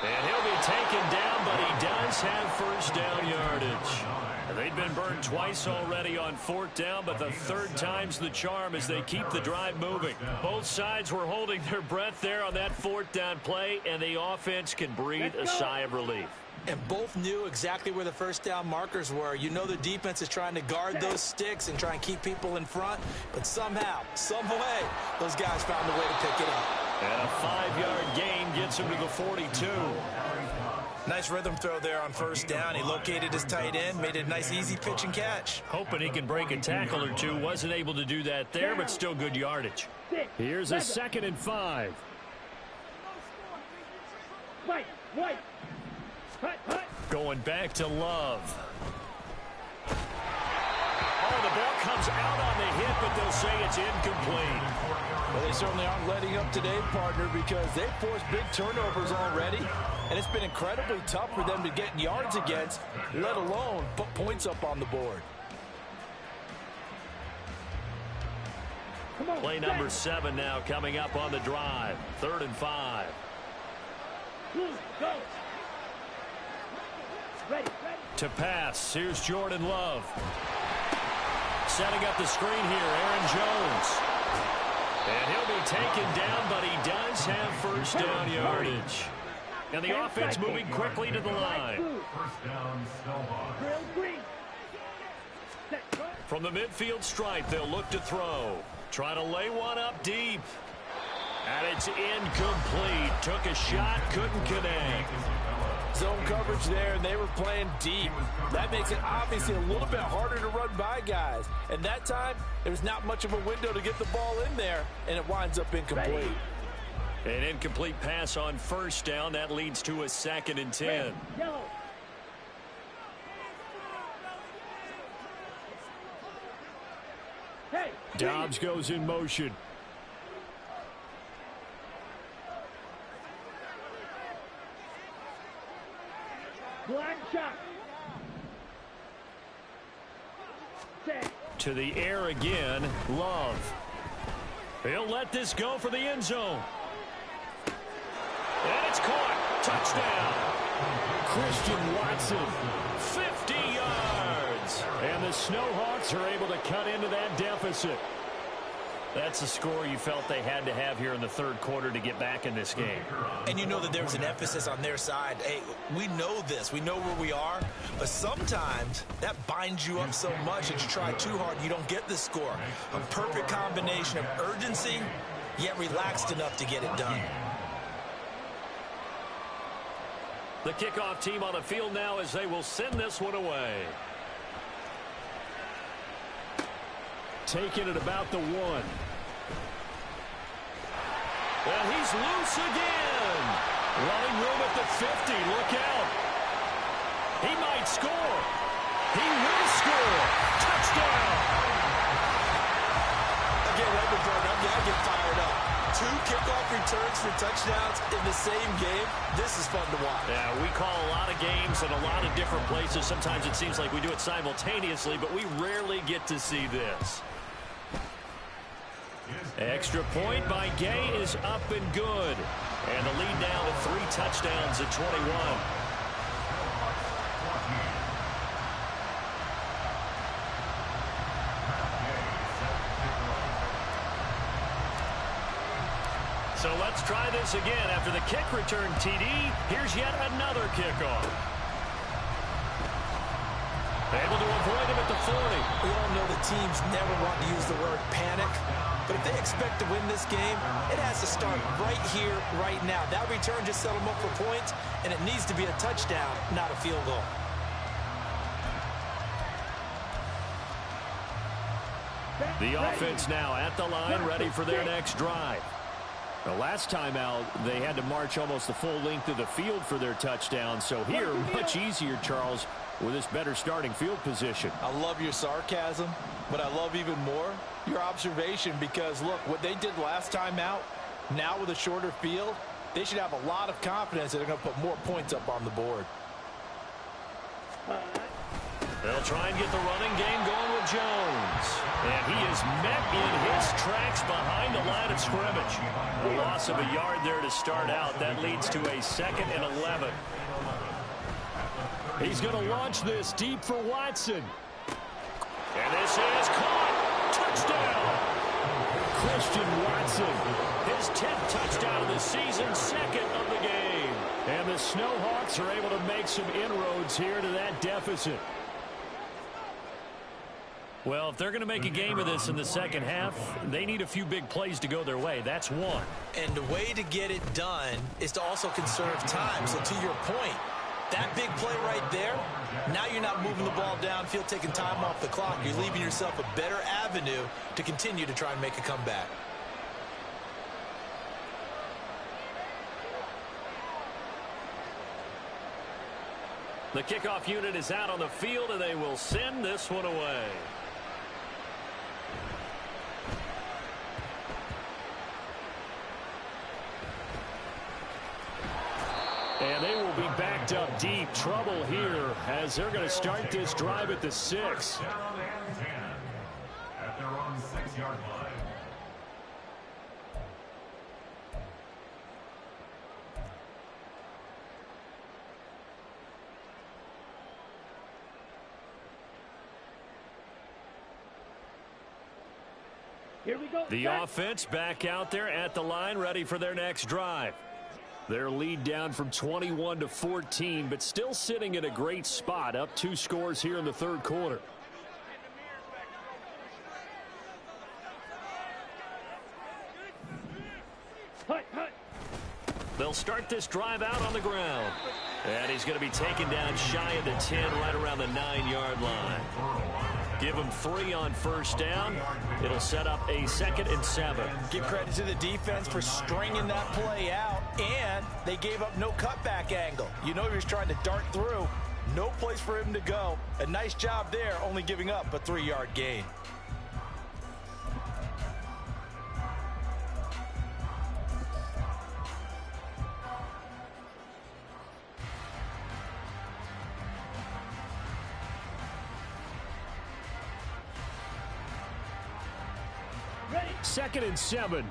And he'll be taken down, but he does have 1st down yardage. And they've been burned twice already on 4th down, but the 3rd time's the charm as they keep the drive moving. Both sides were holding their breath there on that 4th down play, and the offense can breathe a sigh of relief. And both knew exactly where the 1st down markers were. You know the defense is trying to guard those sticks and try and keep people in front. But somehow, some way, those guys found a way to pick it up. And a 5-yard gain gets him to the 42. Nice rhythm throw there on 1st down. He located his tight end, made it a nice easy pitch and catch. Hoping he can break a tackle or two. Wasn't able to do that there, but still good yardage. Here's a 2nd and 5. White. Going back to Love. Oh, the ball comes out on the hit, but they'll say it's incomplete. Well, they certainly aren't letting up today, partner, because they've forced big turnovers already, and it's been incredibly tough for them to get yards against, let alone put points up on the board. Play number 7 now coming up on the drive. 3rd and 5. Go. Ready. To pass, here's Jordan Love. Setting up the screen here, Aaron Jones. And he'll be taken down, but he does have 1st down yardage. And the offense moving quickly to the line. 1st down, Snowball. From the midfield stripe, they'll look to throw. Try to lay one up deep. And it's incomplete. Took a shot, couldn't connect. Zone coverage there, and they were playing deep. That makes it obviously a little bit harder to run by guys. And that time, there's not much of a window to get the ball in there, and it winds up incomplete. An incomplete pass on first down. That leads to a 2nd and 10. Yellow. Hey. Dobbs goes in motion. Black shot. Set. To the air again, Love. He'll let this go for the end zone. And it's caught. Touchdown. Christian Watson, 50 yards. And the Snowhawks are able to cut into that deficit. That's a score you felt they had to have here in the third quarter to get back in this game. And you know that there was an emphasis on their side. Hey, we know this. We know where we are. But sometimes that binds you up so much that you try too hard and you don't get the score. A perfect combination of urgency, yet relaxed enough to get it done. The kickoff team on the field now as they will send this one away. Taking it about the 1. And he's loose again. Running room at the 50. Look out. He might score. He will score. Touchdown. Again, I get fired up. 2 kickoff returns for touchdowns in the same game. This is fun to watch. Yeah, we call a lot of games in a lot of different places. Sometimes it seems like we do it simultaneously, but we rarely get to see this. Extra point by Gay is up and good. And the lead now to 3 touchdowns at 21. So let's try this again. After the kick return TD, here's yet another kickoff. Able to avoid him at the 40. We all know the teams never want to use the word panic. But if they expect to win this game, it has to start right here, right now. That return just set them up for points, and it needs to be a touchdown, not a field goal. The offense now at the line, ready for their next drive. The last time out, they had to march almost the full length of the field for their touchdown. So here, much easier, Charles, with this better starting field position. I love your sarcasm, but I love even more your observation because, look, what they did last time out, now with a shorter field, they should have a lot of confidence that they're going to put more points up on the board. They'll try and get the running game going with Jones. And he is met in his tracks behind the line of scrimmage. A loss of a yard there to start out. That leads to a 2nd and 11. He's going to launch this deep for Watson. And this is caught. Touchdown. Christian Watson. His 10th touchdown of the season, 2nd of the game. And the Snowhawks are able to make some inroads here to that deficit. Well, if they're going to make a game of this in the second half, they need a few big plays to go their way. That's one. And the way to get it done is to also conserve time. So to your point, that big play right there, now you're not moving the ball downfield, taking time off the clock. You're leaving yourself a better avenue to continue to try and make a comeback. The kickoff unit is out on the field, and they will send this one away. And they will be backed up deep. Trouble here as they're going to start this drive at the 6. Down and 10 at their own 6-yard line. Here we go. The offense back out there at the line, ready for their next drive. Their lead down from 21 to 14, but still sitting in a great spot, up 2 scores here in the third quarter. Hut, hut. They'll start this drive out on the ground. And he's going to be taken down shy of the 10, right around the 9-yard line. Give him 3 on first down. It'll set up a 2nd and 7. Give credit to the defense for stringing that play out, and they gave up no cutback angle. You know he was trying to dart through. No place for him to go. A nice job there, only giving up a 3-yard gain. Ready. 2nd and 7.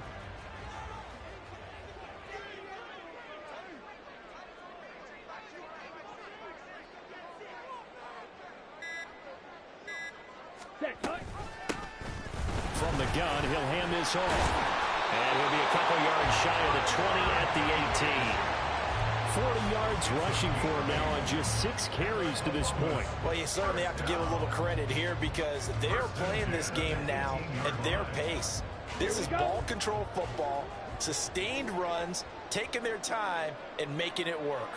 From the gun, he'll hand this off. And he'll be a couple yards shy of the 20 at the 18. 40 yards rushing for him now on just 6 carries to this point. Well, you certainly have to give a little credit here because they're playing this game now at their pace. This is ball control football, sustained runs, taking their time, and making it work.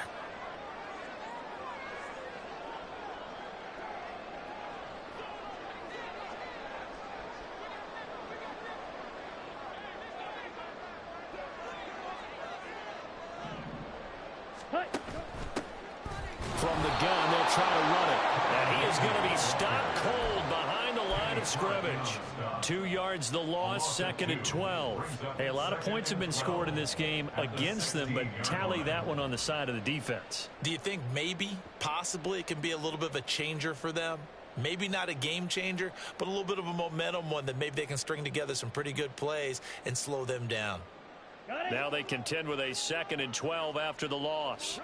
From the gun, they'll try to run it. And he is going to be stopped cold behind the line of scrimmage. 2 yards the loss, 2nd and 12. Hey, a lot of points have been scored in this game against them, but tally that one on the side of the defense. Do you think maybe, possibly, it can be a little bit of a changer for them? Maybe not a game changer, but a little bit of a momentum one that maybe they can string together some pretty good plays and slow them down. Now they contend with a 2nd and 12 after the loss.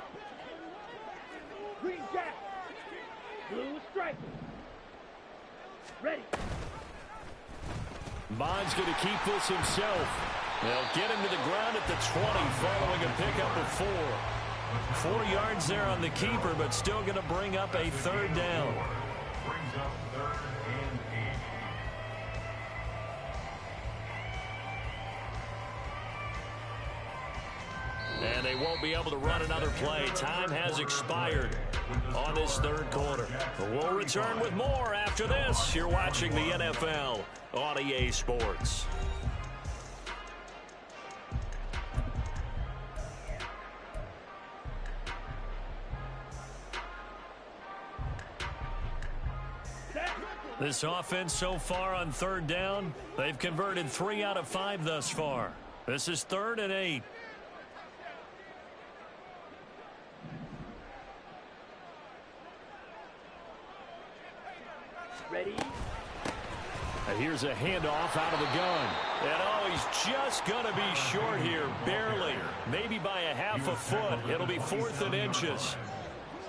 Green jack. Blue stripe. Ready. Bond's going to keep this himself. They'll get him to the ground at the 20 following a pickup of 4. 4 yards there on the keeper, but still going to bring up a 3rd down. Brings up 3rd and 8. And they won't be able to run another play. Time has expired on this 3rd quarter. We'll return with more after this. You're watching the NFL on EA Sports. This offense so far on 3rd down, they've converted 3 out of 5 thus far. This is 3rd and 8. Ready. And here's a handoff out of the gun. And oh, he's just going to be short here, barely. Maybe by a half a foot. It'll be 4th and inches.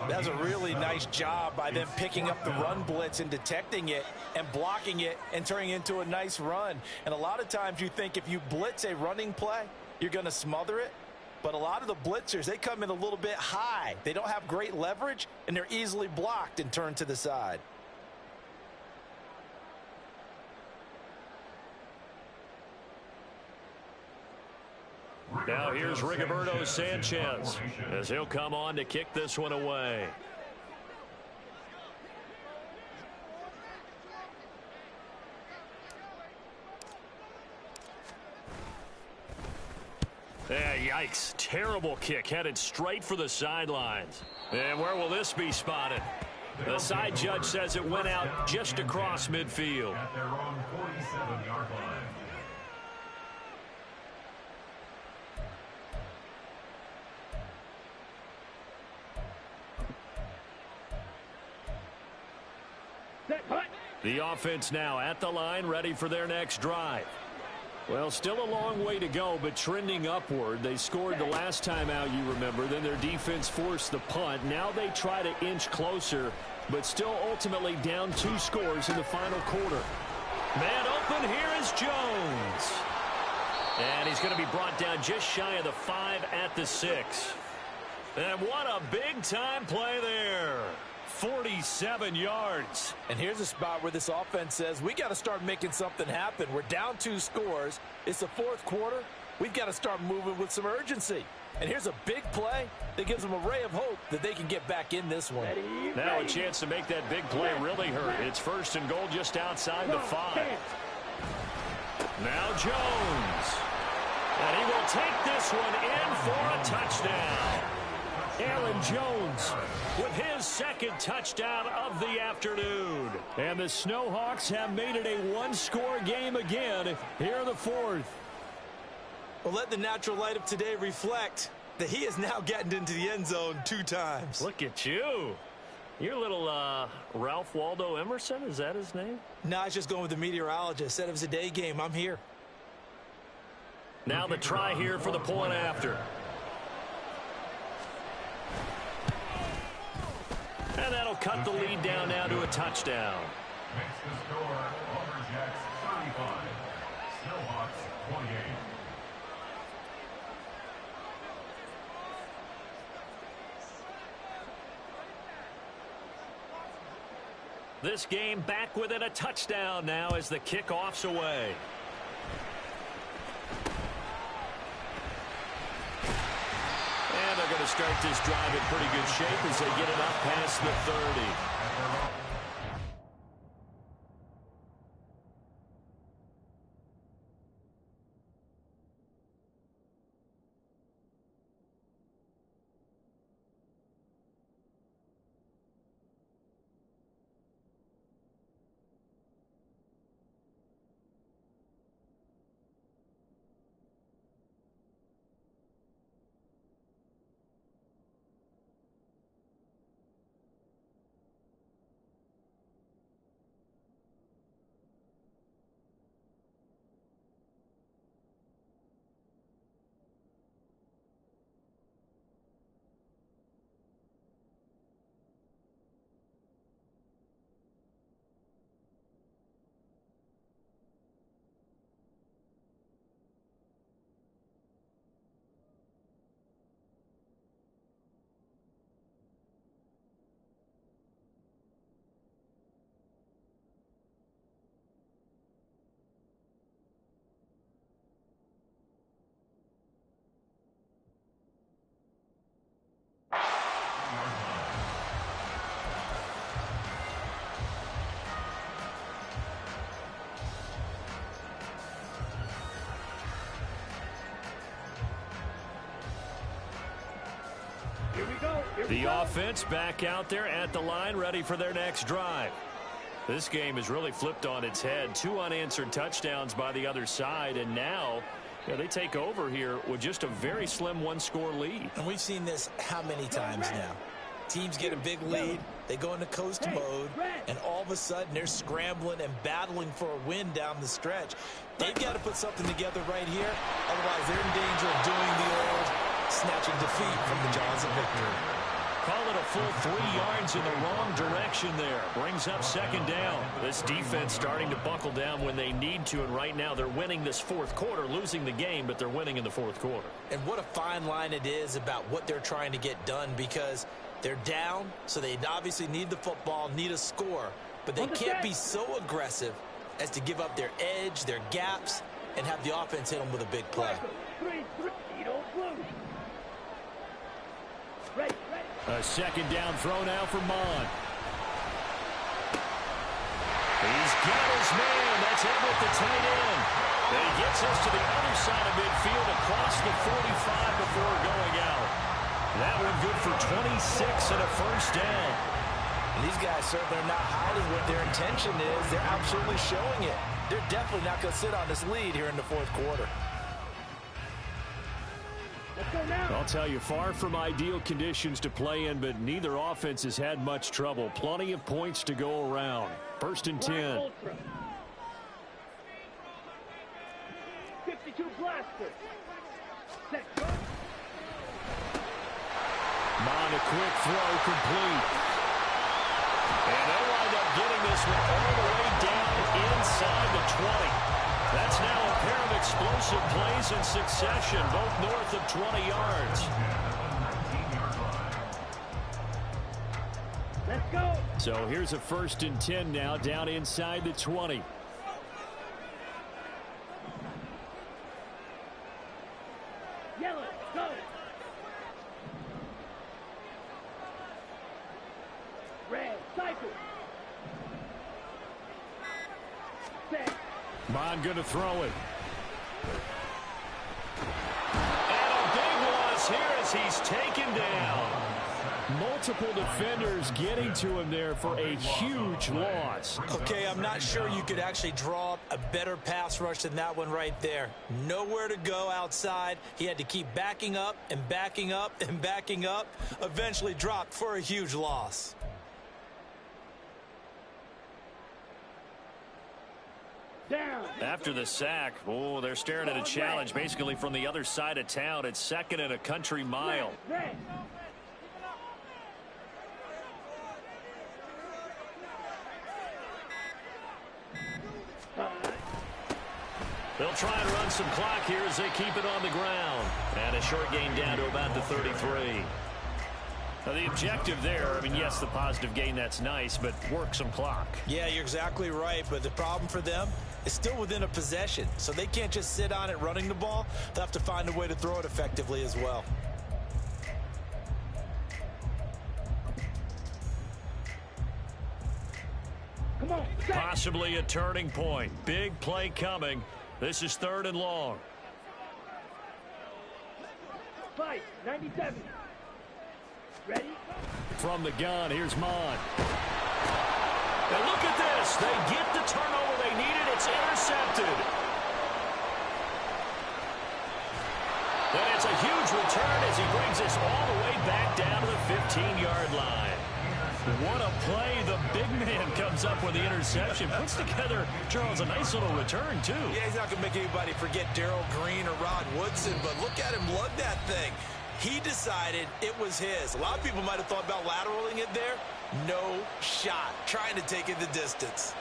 That's a really nice job by them picking up the run blitz and detecting it and blocking it and turning it into a nice run. And a lot of times you think if you blitz a running play, you're going to smother it. But a lot of the blitzers, they come in a little bit high. They don't have great leverage, and they're easily blocked and turned to the side. Now here's Rigoberto Sanchez as he'll come on to kick this one away. Yikes. Terrible kick headed straight for the sidelines. And where will this be spotted? The side judge says it went out just across midfield. At their own 47-yard line. The offense now at the line, ready for their next drive. Well, still a long way to go, but trending upward. They scored the last time out, you remember. Then their defense forced the punt. Now they try to inch closer, but still ultimately down 2 scores in the final quarter. Man open, here is Jones. And he's going to be brought down just shy of the 5 at the 6. And what a big-time play there. 47 yards. And here's a spot where this offense says, we got to start making something happen. We're down 2 scores. It's the 4th quarter. We've got to start moving with some urgency. And here's a big play that gives them a ray of hope that they can get back in this one. Now a chance to make that big play really hurt. It's 1st and goal just outside the 5. Now Jones. And he will take this one in for a touchdown. Aaron Jones with his 2nd touchdown of the afternoon. And the Snowhawks have made it a one-score game again here in the 4th. Well, let the natural light of today reflect that he has now gotten into the end zone 2 times. Look at you. Your little Ralph Waldo Emerson, is that his name? No, I was just going with the meteorologist. Said it was a day game. I'm here. Now the try here for the point after. And that'll cut the lead down now to a touchdown. Makes the score Lumberjacks 35, Snowhawks 28. This game back within a touchdown now as the kickoff's away. And they're going to start this drive in pretty good shape as they get it up past the 30. The offense back out there at the line, ready for their next drive. This game has really flipped on its head. 2 unanswered touchdowns by the other side, and now they take over here with just a very slim one-score lead. And we've seen this how many times now? Teams get a big lead, they go into coast mode, and all of a sudden they're scrambling and battling for a win down the stretch. They've got to put something together right here, otherwise they're in danger of doing the old snatching defeat from the jaws of victory. Call it a full 3 yards in the wrong direction there. Brings up 2nd down. This defense starting to buckle down when they need to, and right now they're winning this 4th quarter, losing the game, but they're winning in the 4th quarter. And what a fine line it is about what they're trying to get done, because they're down, so they obviously need the football, need a score, but they can't be so aggressive as to give up their edge, their gaps, and have the offense hit them with a big play. A 2nd down throw now for Mon. He's got his man. That's Everett, the tight end. And he gets us to the other side of midfield across the 45 before going out. That one good for 26 and a 1st down. And these guys certainly are not hiding what their intention is. They're absolutely showing it. They're definitely not going to sit on this lead here in the 4th quarter. I'll tell you, far from ideal conditions to play in, but neither offense has had much trouble. Plenty of points to go around. 1st and 10. 52 blaster. Set, go. Mon, a quick throw, complete. And they'll wind up getting this one all the way down inside the 20. That's now a pair of explosive plays in succession, both north of 20 yards. Let's go. So here's a 1st and 10 now, down inside the 20. Yellow, go. Bond going to throw it. And a big loss here as he's taken down. Multiple defenders getting to him there for a huge loss. Okay, I'm not sure you could actually draw up a better pass rush than that one right there. Nowhere to go outside. He had to keep backing up and backing up and backing up. Eventually dropped for a huge loss. Down. After the sack, oh, they're staring at a challenge basically from the other side of town. It's second and a country mile. Red. They'll try and run some clock here as they keep it on the ground. And a short gain down to about the 33. Now, the objective there, I mean, yes, the positive gain, that's nice, but work some clock. Yeah, you're exactly right, but the problem for them is still within a possession, so they can't just sit on it running the ball. They'll have to find a way to throw it effectively as well. Come on. Set. Possibly a turning point. Big play coming. This is 3rd and long. Fight. 97. Ready? From the gun, here's Mon. And look at this. They get the turnover they needed. It's intercepted. And it's a huge return as he brings us all the way back down to the 15-yard line. What a play. The big man comes up with the interception. Puts together, Charles, a nice little return, too. Yeah, he's not going to make anybody forget Darrell Green or Rod Woodson, but look at him lug that thing. He decided it was his. A lot of people might have thought about lateraling it there. No shot. Trying to take it the distance.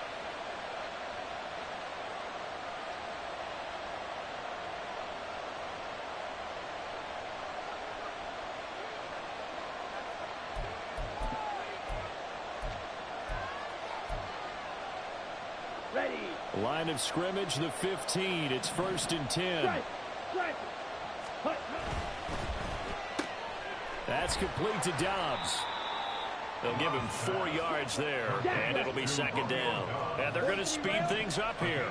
Ready. Line of scrimmage, the 15. It's 1st and 10. Right. Right. Hut. That's complete to Dobbs. They'll give him 4 yards there, and it'll be 2nd down. And they're going to speed things up here.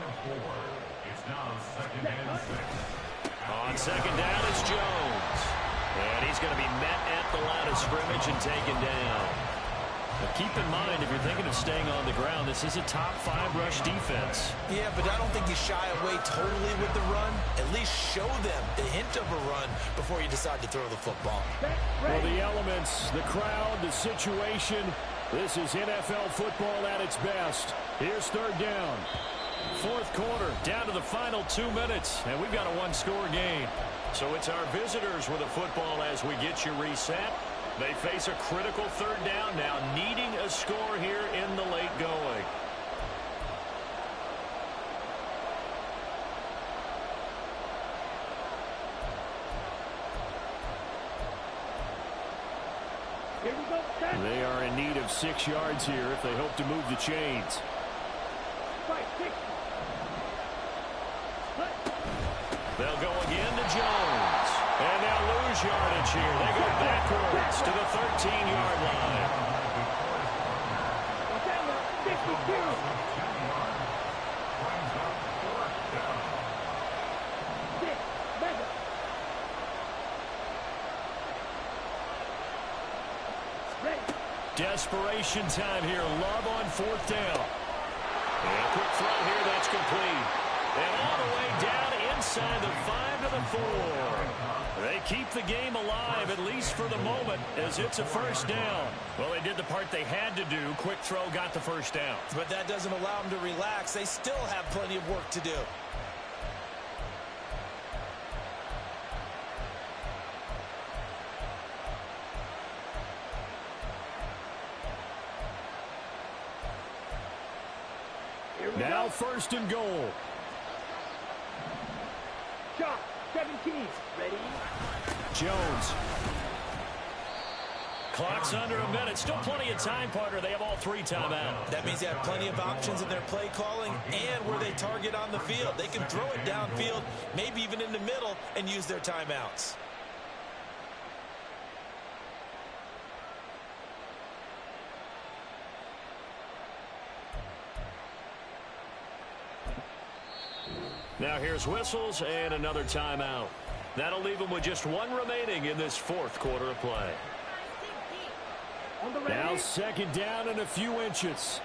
It's now 2nd and 6. On 2nd down, it's Jones. And he's going to be met at the line of scrimmage and taken down. But keep in mind, if you're thinking of staying on the ground, this is a top 5 rush defense. Yeah, but I don't think you shy away totally with the run. At least show them the hint of a run before you decide to throw the football. Well, the elements, the crowd, the situation, this is NFL football at its best. Here's 3rd down. 4th quarter, down to the final 2 minutes, and we've got a 1-score game. So it's our visitors with the football as we get you reset. They face a critical 3rd down now, needing a score here in the late going. Here we go. Set. They are in need of 6 yards here if they hope to move the chains. Fight. 6. Hut. They'll go again to Jones. And they'll lose yardage here. They go backwards to the 13-yard line. Watch out now. 52. Six. Mega. Ready. Desperation time here. Love on 4th down. And a quick throw here. That's complete. And all the way down inside the 5 to the 4. They keep the game alive, at least for the moment, as it's a 1st down. Well, they did the part they had to do. Quick throw got the 1st down. But that doesn't allow them to relax. They still have plenty of work to do. Now 1st and goal. Shot. 17. Ready. Jones. Clock's under a minute. Still plenty of time, partner. They have all 3 timeouts. That means they have plenty of options in their play calling and where they target on the field. They can throw it downfield, maybe even in the middle, and use their timeouts. Now here's whistles and another timeout. That'll leave them with just one remaining in this fourth quarter of play. Now second down and a few inches.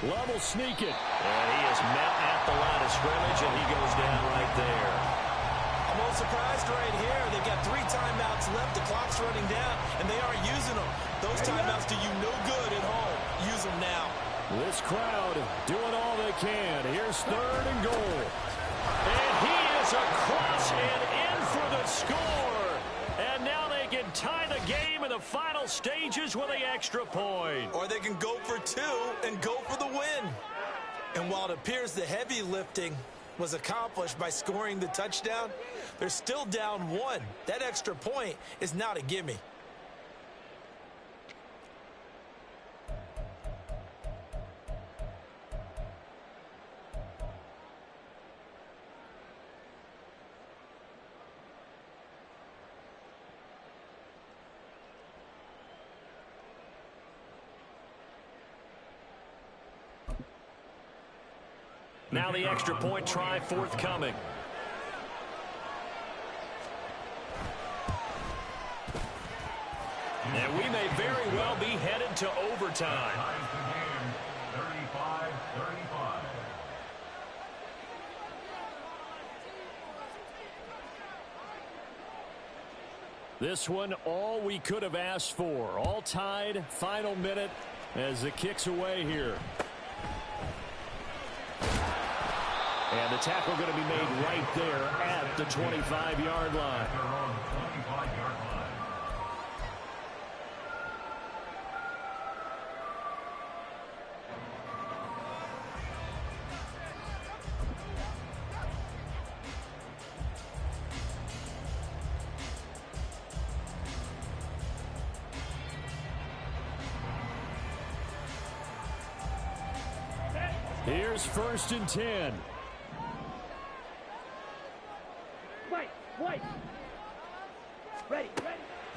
Love will sneak it. And he is met at the line of scrimmage, and he goes down right there. I'm a little surprised right here. They've got 3 timeouts left. The clock's running down, and they aren't using them. Those timeouts do you no good at home. Use them now. This crowd doing all they can. Here's third and goal. And he is across and in for the score. And now they can tie the game in the final stages with the extra point. Or they can go for 2 and go for the win. And while it appears the heavy lifting was accomplished by scoring the touchdown, they're still down 1. That extra point is not a gimme. Now the extra point try forthcoming. And we may very well be headed to overtime. 35-35. This one, all we could have asked for. All tied, final minute as it kicks away here. And the tackle going to be made right there at the 25-yard line. Here's 1st and 10. Ready.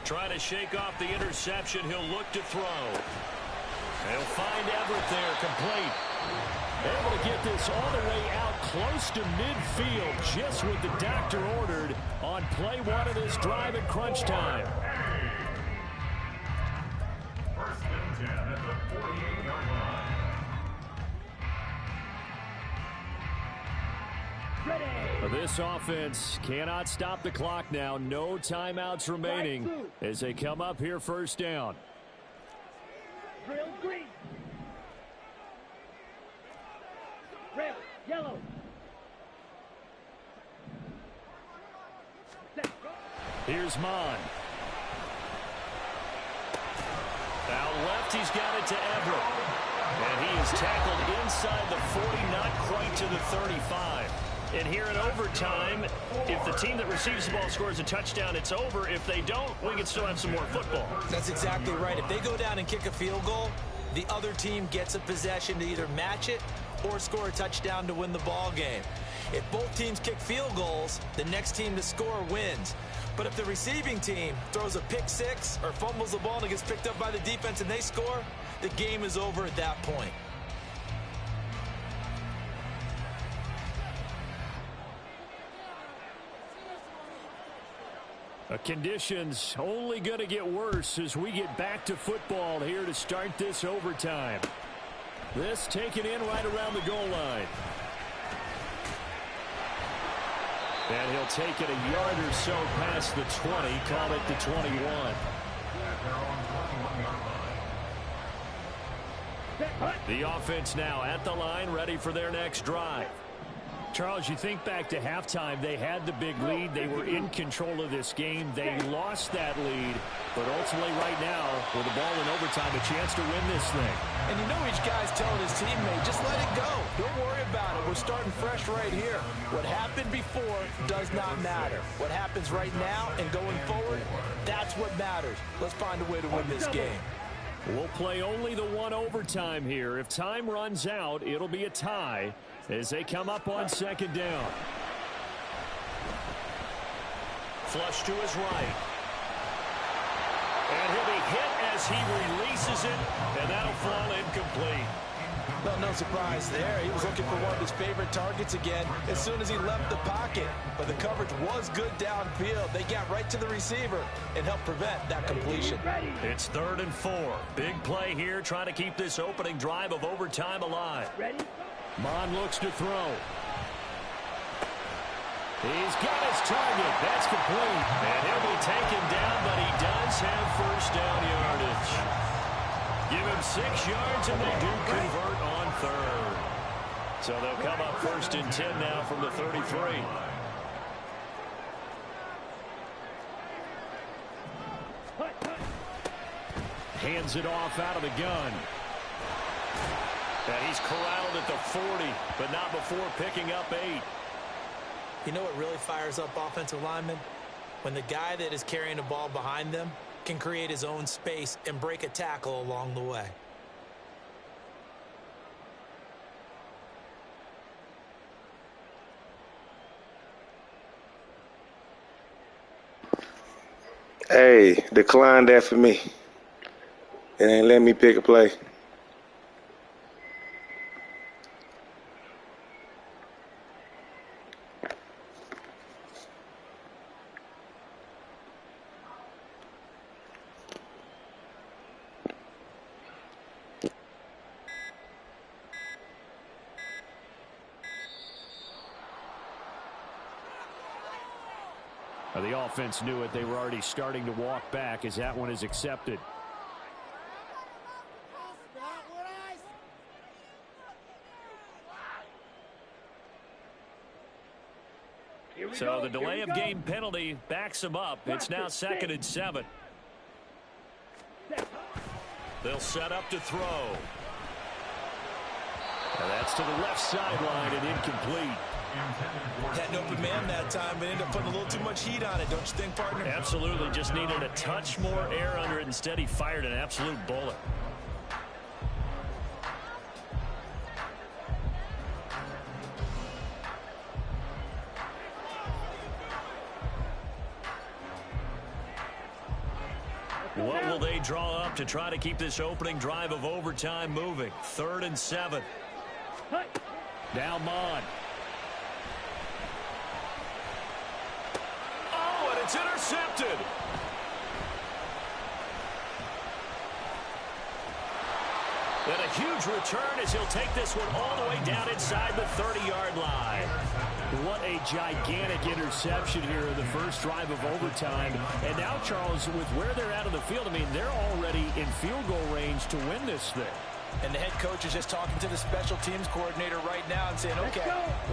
Trying to shake off the interception. He'll look to throw. He'll find Everett there, complete. Able to get this all the way out close to midfield, just what the doctor ordered on play 1 of this drive at crunch time. 1st and 10 at the 48-yard line. This offense cannot stop the clock now. No timeouts remaining as they come up here 1st down. Drill green. Red, yellow. Here's Mon. Out left, he's got it to Everett. And he is tackled inside the 40, not quite to the 35. And here in overtime, if the team that receives the ball scores a touchdown, it's over. If they don't, we can still have some more football. That's exactly right. If they go down and kick a field goal, the other team gets a possession to either match it or score a touchdown to win the ball game. If both teams kick field goals, the next team to score wins. But if the receiving team throws a pick 6 or fumbles the ball and it gets picked up by the defense and they score, the game is over at that point. Conditions only going to get worse as we get back to football here to start this overtime. This taken in right around the goal line. And he'll take it a yard or so past the 20, call it the 21. The offense now at the line, ready for their next drive. Charles, you think back to halftime, they had the big lead. They were in control of this game. They lost that lead, but ultimately right now, with the ball in overtime, a chance to win this thing. And you know each guy's telling his teammate, just let it go. Don't worry about it. We're starting fresh right here. What happened before does not matter. What happens right now and going forward, that's what matters. Let's find a way to win this game. We'll play only the one overtime here. If time runs out, it'll be a tie as they come up on 2nd down. Flush to his right. And he'll be hit as as he releases it, and that'll fall incomplete. Well, no surprise there. He was looking for one of his favorite targets again as soon as he left the pocket. But the coverage was good downfield. They got right to the receiver and helped prevent that completion. It's 3rd and 4. Big play here, trying to keep this opening drive of overtime alive. Mon looks to throw. He's got his target. That's complete. And he'll be taken down, but he does have first down yardage. Give him 6 yards, and they do convert on 3rd. So they'll come up 1st and 10 now from the 33. Hands it off out of the gun. And he's corralled at the 40, but not before picking up 8. You know what really fires up offensive linemen? When the guy that is carrying the ball behind them can create his own space and break a tackle along the way. Hey, decline that for me. It ain't letting me pick a play. The offense knew it. They were already starting to walk back as that one is accepted. So the delay of game penalty backs them up. It's now 2nd and 7. They'll set up to throw. And that's to the left sideline and incomplete. Had an open man that time, but ended up putting a little too much heat on it, don't you think, partner? Absolutely. Just needed a touch more air under it. Instead, he fired an absolute bullet. What will they draw up to try to keep this opening drive of overtime moving? 3rd and 7. Now Mon. Oh, and it's intercepted. And a huge return as he'll take this one all the way down inside the 30-yard line. What a gigantic interception here in the first drive of overtime. And now, Charles, with where they're out of the field, I mean, they're already in field goal range to win this thing. And the head coach is just talking to the special teams coordinator right now and saying, okay,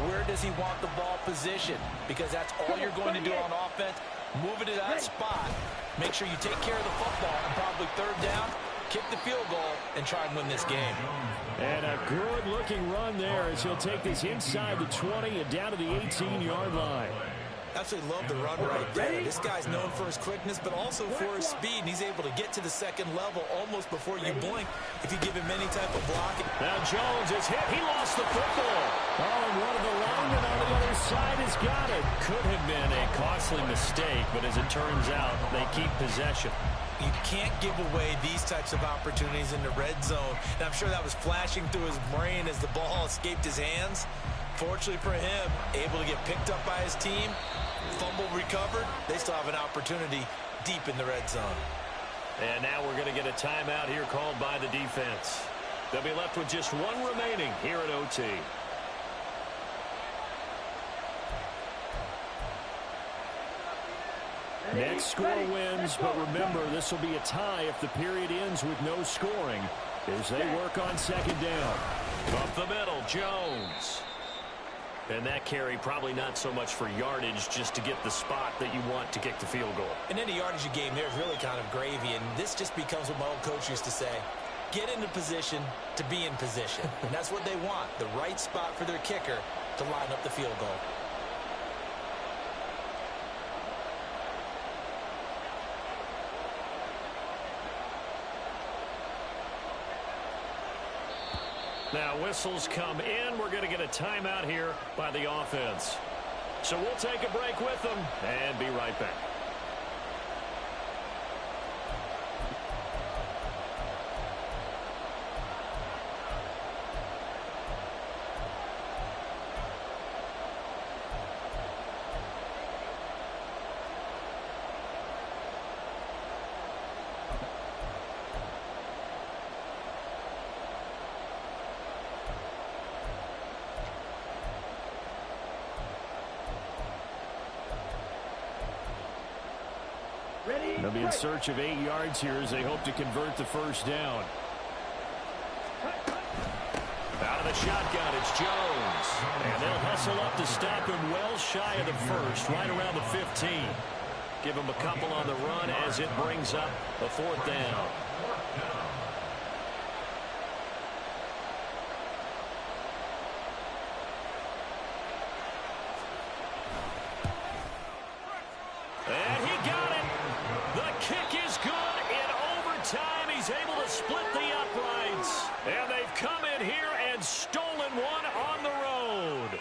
where does he want the ball positioned? Because that's all you're going to do on offense. Move it to that spot. Make sure you take care of the football and probably 3rd down, kick the field goal, and try and win this game. And a good-looking run there as he'll take this inside the 20 and down to the 18-yard line. Absolutely love the run right there. This guy's known for his quickness, but also for his speed, and he's able to get to the 2nd level almost before you blink if you give him any type of blocking. Now Jones is hit. He lost the football. Oh, and one of the linemen on the other side has got it. Could have been a costly mistake, but as it turns out, they keep possession. You can't give away these types of opportunities in the red zone. And I'm sure that was flashing through his brain as the ball escaped his hands. Fortunately for him, able to get picked up by his team, fumble recovered. They still have an opportunity deep in the red zone. And now we're going to get a timeout here called by the defense. They'll be left with just one remaining here at OT. Next score wins, but remember, this will be a tie if the period ends with no scoring as they work on 2nd down. Up the middle, Jones. And that carry probably not so much for yardage, just to get the spot that you want to kick the field goal. In any yardage game, there's really kind of gravy, and this just becomes what my old coach used to say. Get into position to be in position. And that's what they want, the right spot for their kicker to line up the field goal. Now whistles come in. We're going to get a timeout here by the offense. So we'll take a break with them and be right back. They'll be in search of 8 yards here as they hope to convert the first down. Out of the shotgun, it's Jones. And they'll hustle up to stop him well shy of the first, right around the 15. Give him a couple on the run as it brings up a 4th down. And he got it. The kick is good in overtime. He's able to split the uprights. And they've come in here and stolen one on the road.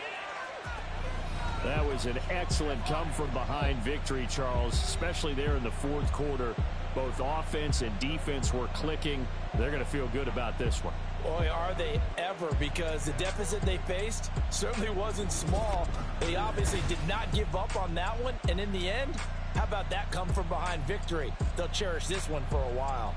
That was an excellent come-from-behind victory, Charles, especially there in the 4th quarter. Both offense and defense were clicking. They're going to feel good about this one. Boy, are they ever, because the deficit they faced certainly wasn't small. They obviously did not give up on that one, and in the end, how about that come-from-behind victory? They'll cherish this one for a while.